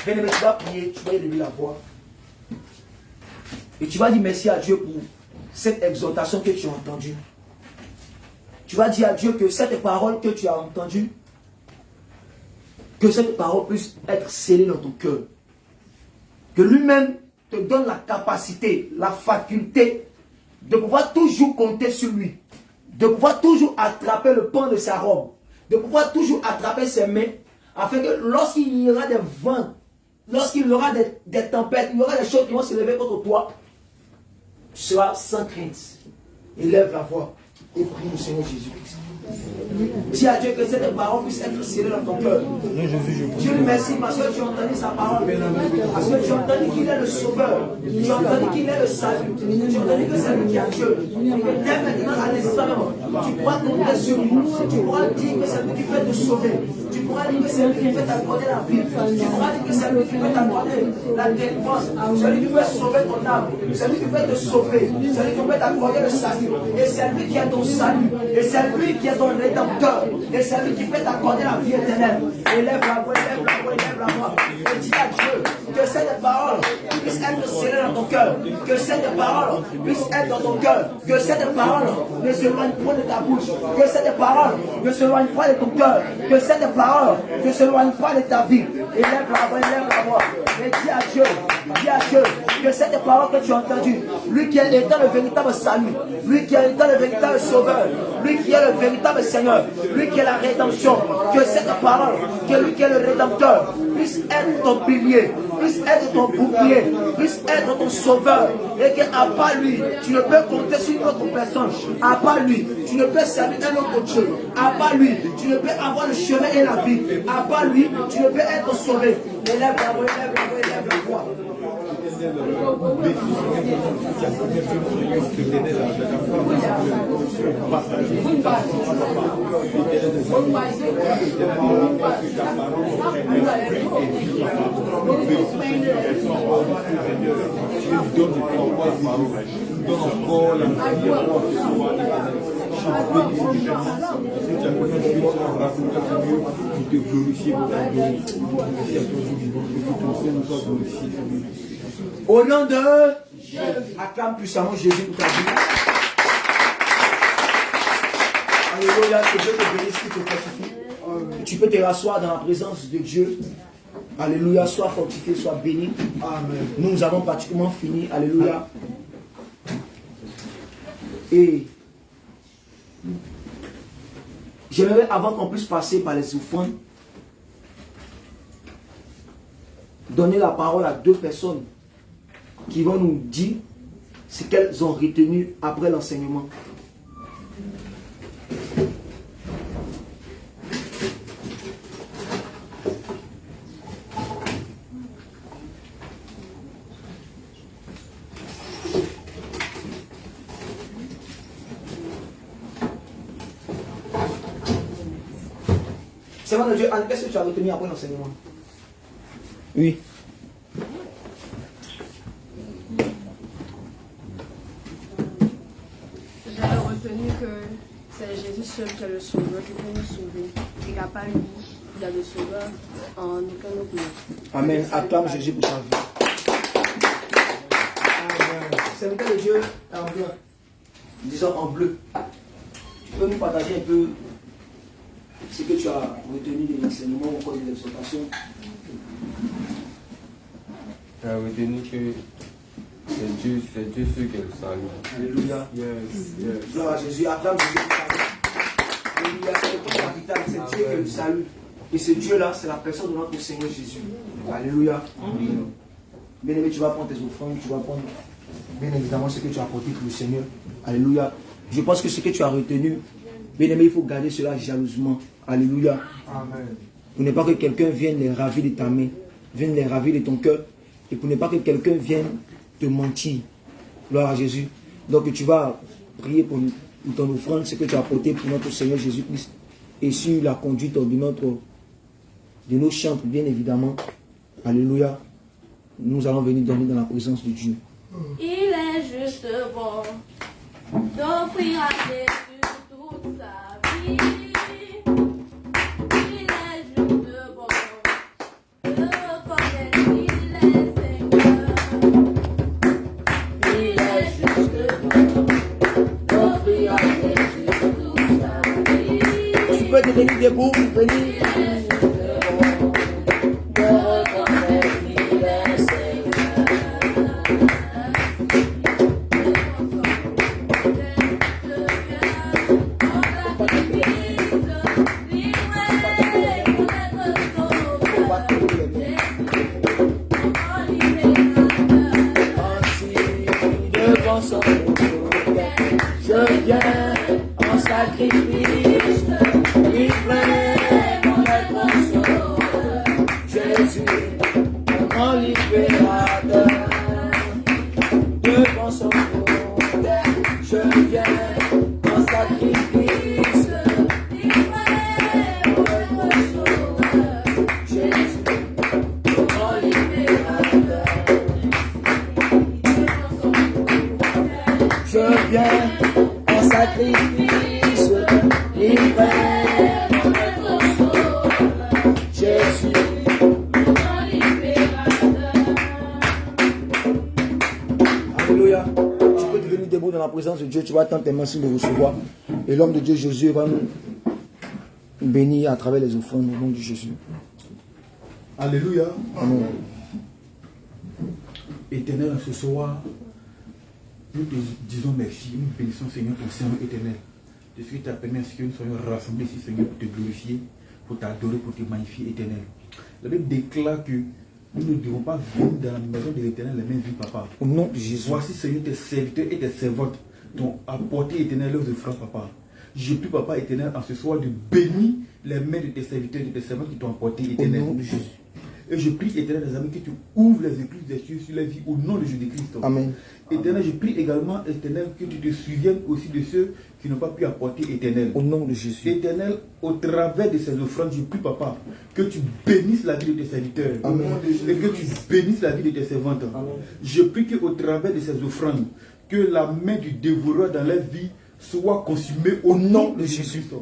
Bien aimé, tu vas prier, tu vas élever la voix. Et tu vas dire merci à Dieu pour cette exhortation que tu as entendue. Tu vas dire à Dieu que cette parole que tu as entendue, que cette parole puisse être scellée dans ton cœur. Que lui-même te donne la capacité, la faculté de pouvoir toujours compter sur lui. De pouvoir toujours attraper le pan de sa robe. De pouvoir toujours attraper ses mains. Afin que lorsqu'il y aura des vents, lorsqu'il y aura des tempêtes, il y aura des choses qui vont se lever contre toi, tu seras sans crainte. Élève la voix et prie le Seigneur Jésus-Christ. Dis à Dieu que cette parole puisse être scellée dans ton cœur. Dieu lui merci parce que tu as entendu sa parole. Parce que tu as entendu qu'il est le sauveur. Tu as entendu qu'il est le salut. Tu as entendu que c'est lui qui a Dieu. Et que dès maintenant à l'instant même, tu pourras compter sur lui. Tu pourras dire que c'est lui qui peut te sauver. Tu pourras dire que c'est lui qui peut t'accorder la vie. Tu pourras dire que c'est lui qui peut t'accorder la délivrance. C'est lui qui peut sauver ton âme. C'est lui qui peut te sauver. C'est lui qui peut t'accorder le salut. Et c'est lui qui est ton salut. Et c'est lui qui est ton rédempteur. Et c'est lui qui peut t'accorder la vie éternelle. Élève la voix, élève la voix, élève la voix. Et dis à Dieu que cette parole puisse être scellée dans ton cœur. Que cette parole puisse être dans ton cœur. Que cette parole ne s'éloigne pas de ta bouche. Que cette parole ne s'éloigne pas de ton cœur. Que cette parole ne s'éloigne pas de ta vie. Élève la voix, élève la voix. Et dis à Dieu que cette parole que tu as entendue, lui qui est étant le véritable salut, lui qui est étant le véritable sauveur, lui qui est le véritable Seigneur, lui qui est la rédemption, que cette parole, que lui qui est le rédempteur, puisse être ton pilier, puisse être ton bouclier, puisse être ton sauveur, et qu'à part lui, tu ne peux compter sur une autre personne, à part lui, tu ne peux servir un autre Dieu, à part lui, tu ne peux avoir le chemin et la vie, à part lui, tu ne peux être sauvé. Élève la voix, élève la voix, élève la voix. Au nom de Jésus, acclame puissamment Jésus pour ta vie. Alléluia, que Dieu te bénisse, qui te fortifie. Tu peux te rasseoir dans la présence de Dieu. Alléluia, sois fortifié, sois béni. Amen. Nous avons pratiquement fini. Alléluia. Et j'aimerais, avant qu'on puisse passer par les offrandes, donner la parole à 2 personnes qui vont nous dire ce qu'elles ont retenu après l'enseignement. Seigneur de Dieu, Anne, qu'est-ce que tu as retenu après l'enseignement? Oui. J'avais retenu que c'est Jésus seul qui est le sauveur, qui peut nous sauver. Et qu'à part lui, il y a le sauveur en aucun autre nom. Amen. Acclame Jésus pour sa vie. Amen. Seigneur de Dieu, en bleu. Disons en bleu. Tu peux nous partager un peu ce que tu as retenu de l'enseignement au cours de l'exhortation? J'ai retenu que c'est Dieu seul qui est le salut. Alléluia. Yes. Gloire à Jésus. Acclame Jésus pour sa vie. Alléluia. C'est le point capital. C'est Dieu qui est le salut. Et ce Dieu-là, c'est la personne de notre Seigneur Jésus. Alléluia. Bien aimé, tu vas prendre tes offrandes, tu vas prendre bien évidemment ce que tu as apporté pour le Seigneur. Alléluia. Je pense que ce que tu as retenu, bien aimé, il faut garder cela jalousement. Alléluia. Amen. Pour ne pas que quelqu'un vienne les ravir de ta main, vienne les ravir de ton cœur, et pour ne pas que quelqu'un vienne te mentir. Gloire à Jésus. Donc tu vas prier pour ton offrande, ce que tu as apporté pour notre Seigneur Jésus-Christ, et sur la conduite de nos chants, bien évidemment. Alléluia. Nous allons venir donner dans la présence de Dieu. Il est juste bon d'offrir à Jésus toute sa vie. Il est juste bon de reconnaître qu'il est Seigneur. Il est juste bon d'offrir à Jésus toute sa vie. Tu peux devenir debout, venir. Je viens en sacrifice, livré mon être sauveur. Jésus, mon libérateur, devant son trône, je viens en sacrifice, livré mon être sauveur. Jésus, mon libérateur, je viens en sacrifice, livré mon être sauveur. Jésus, mon libérateur. Alléluia. Tu peux devenir debout dans la présence de Dieu. Tu vas tendre tes mains sur le recevoir. Et l'homme de Dieu, Jésus, va nous bénir à travers les offrandes au nom de Jésus. Alléluia. Amen. Éternel, ce soir, nous te disons merci, nous bénissons Seigneur ton Seigneur éternel. De ce que tu as permis à ce que nous soyons rassemblés ici Seigneur pour te glorifier, pour t'adorer, pour te magnifier éternel. La Bible déclare que nous ne devons pas venir dans la maison de l'éternel les mêmes vies, papa. Au nom de Jésus. Voici Seigneur tes serviteurs et tes servantes t'ont apporté éternel leurs offrandes, papa. Je prie papa éternel en ce soir de bénir les mains de tes serviteurs et de tes servantes qui t'ont apporté éternel. Au nom de Jésus. Et je prie, éternel, les amis, que tu ouvres les écluses des cieux sur la vie au nom de Jésus-Christ. Amen. Éternel, je prie également, éternel, que tu te souviennes aussi de ceux qui n'ont pas pu apporter, éternel. Au nom de Jésus. Éternel, au travers de ces offrandes, je prie, papa, que tu bénisses la vie de tes serviteurs. Amen. Et que tu bénisses la vie de tes servantes. Amen. Je prie qu'au travers de ces offrandes, que la main du dévoreur dans leur vie soit consumée au nom de Jésus-Christ.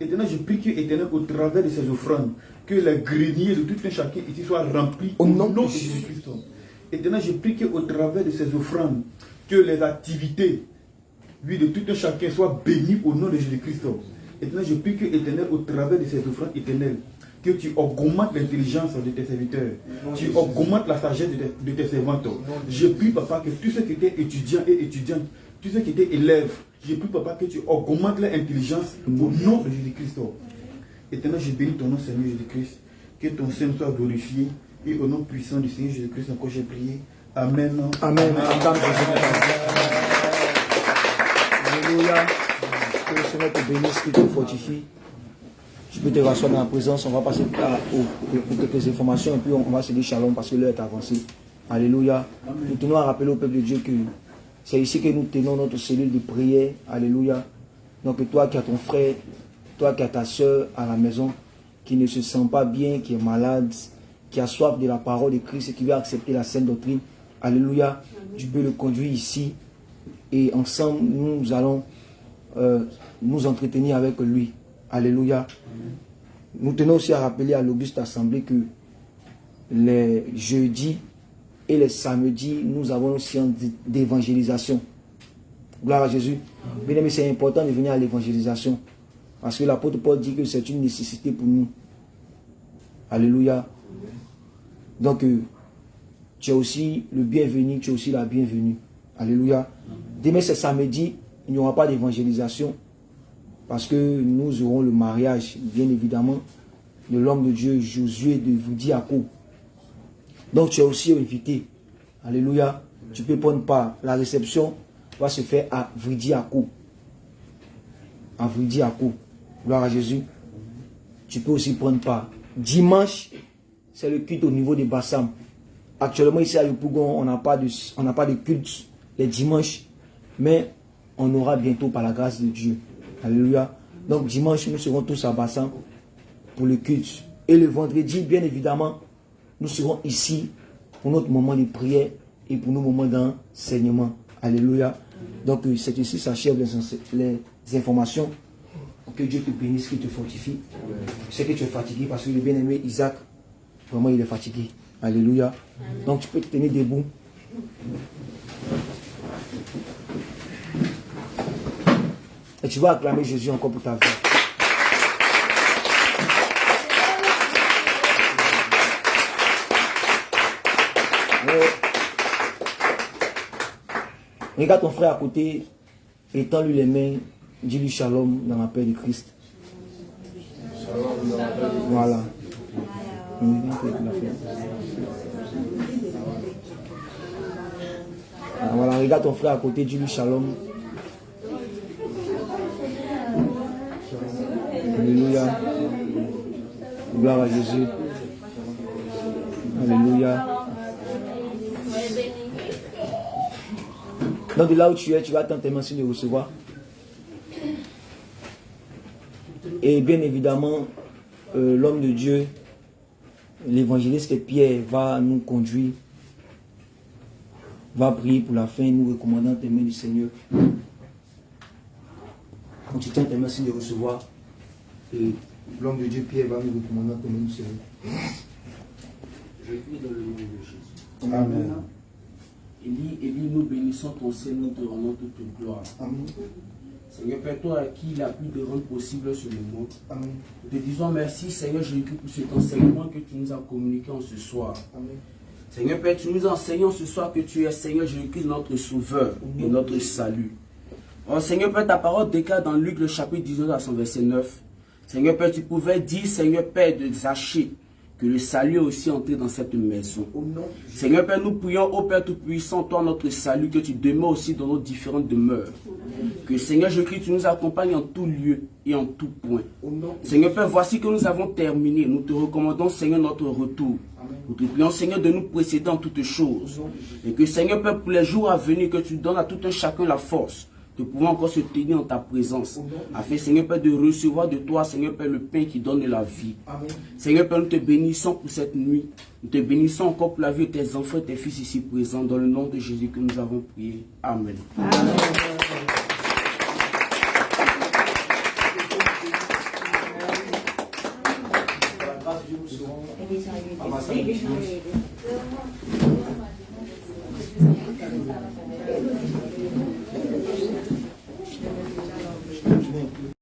Éternel, je prie que, éternel, au travers de ces offrandes, que les greniers de tout un chacun ici soient remplis au nom de Jésus-Christ. Éternel, je prie qu'au travers de ces offrandes, que les activités, oui, de tout un chacun soient bénies au nom de Jésus-Christ. Éternel, je prie que, éternel, au travers de ces offrandes éternelles, que tu augmentes l'intelligence de tes serviteurs, tu augmentes la sagesse de tes servantes. Je prie, papa, que tous ceux qui étaient étudiants et étudiantes tous ceux qui étaient élèves, je prie, papa, que tu augmentes leur intelligence au nom de Jésus-Christ. Éternel, je bénis ton nom, Seigneur Jésus-Christ. Que ton Saint soit glorifié. Et au nom puissant du Seigneur Jésus-Christ, encore j'ai prié. Amen. Amen. Alléluia. Que le Seigneur te bénisse, qu'il te fortifie. Tu peux te rasseoir dans la présence. On va passer pour quelques informations et puis on va se dire shalom parce que l'heure est avancée. Alléluia. Nous tenons à rappeler au peuple de Dieu que c'est ici que nous tenons notre cellule de prière. Alléluia. Donc toi qui as ton frère, toi qui as ta soeur à la maison, qui ne se sent pas bien, qui est malade, qui a soif de la parole de Christ et qui veut accepter la sainte doctrine. Alléluia. Tu peux le conduire ici et ensemble nous allons nous entretenir avec lui. Alléluia. Nous tenons aussi à rappeler à l'Auguste Assemblée que les jeudis et les samedis, nous avons une séance d'évangélisation. Gloire à Jésus. Bien aimé, c'est important de venir à l'évangélisation. Parce que l'apôtre Paul dit que c'est une nécessité pour nous. Alléluia. Donc, tu es aussi le bienvenu, tu es aussi la bienvenue. Alléluia. Demain, c'est samedi, il n'y aura pas d'évangélisation. Parce que nous aurons le mariage, bien évidemment, de l'homme de Dieu, Josué de Voudiaco. Donc, tu es aussi invité. Alléluia. Tu peux prendre part. La réception va se faire à Voudiaco. À Voudiaco. Gloire à Jésus. Tu peux aussi prendre part. Dimanche, c'est le culte au niveau des Bassam. Actuellement, ici à Yopougon, on n'a pas de culte les dimanches. Mais on aura bientôt par la grâce de Dieu. Alléluia. Donc dimanche, nous serons tous à Bassam pour le culte. Et le vendredi, bien évidemment, nous serons ici pour notre moment de prière et pour nos moments d'enseignement. Alléluia. Donc c'est ici s'achèvent les informations. Que Dieu te bénisse, qu'il te fortifie. Je sais que tu es fatigué parce que le bien-aimé Isaac, vraiment il est fatigué. Alléluia. Donc tu peux te tenir debout. Et tu vas acclamer Jésus encore pour ta vie. Regarde ton frère à côté, étends-lui les mains, dis-lui shalom dans la paix de Christ. Voilà. Voilà, regarde ton frère à côté, dis-lui shalom. Alléluia. Gloire à Jésus. Alléluia. Donc de là où tu es, tu vas attendre tes mains de recevoir. Et bien évidemment, l'homme de Dieu, l'évangéliste Pierre va nous conduire, va prier pour la fin, nous recommandant tes mains du Seigneur. Quand tu tiens tes mains de recevoir, et l'homme de Dieu Pierre va nous recommander tes mains du Seigneur. Je prie dans le nom de Jésus. Amen. Élie, nous bénissons ton Seigneur, nous te rendons toute gloire. Amen. Seigneur Père, toi à qui il a pu de rendre possible ce moment. Amen. Nous te disons merci, Seigneur Jésus-Christ, pour cet enseignement que tu nous as communiqué en ce soir. Amen. Seigneur Père, tu nous enseignes ce soir que tu es, Seigneur Jésus-Christ, notre sauveur et notre salut. Oh, Seigneur Père, ta parole déclare dans Luc le chapitre 19 à son verset 9. Seigneur Père, tu pouvais dire, Seigneur Père, de Zachée, que le salut est aussi entré dans cette maison. Seigneur Père, nous prions au Père Tout-Puissant, toi notre salut, que tu demeures aussi dans nos différentes demeures. Que Seigneur Jésus-Christ, tu nous accompagnes en tout lieu et en tout point. Seigneur Père, voici que nous avons terminé. Nous te recommandons, Seigneur, notre retour. Nous te prions, Seigneur, de nous précéder en toutes choses. Et que Seigneur Père, pour les jours à venir, que tu donnes à tout un chacun la force de pouvoir encore se tenir en ta présence, afin, Seigneur Père, de recevoir de toi, Seigneur Père, le pain qui donne la vie. Amen. Seigneur Père, nous te bénissons pour cette nuit. Nous te bénissons encore pour la vie de tes enfants et tes fils ici présents. Dans le nom de Jésus que nous avons prié. Amen. Amen.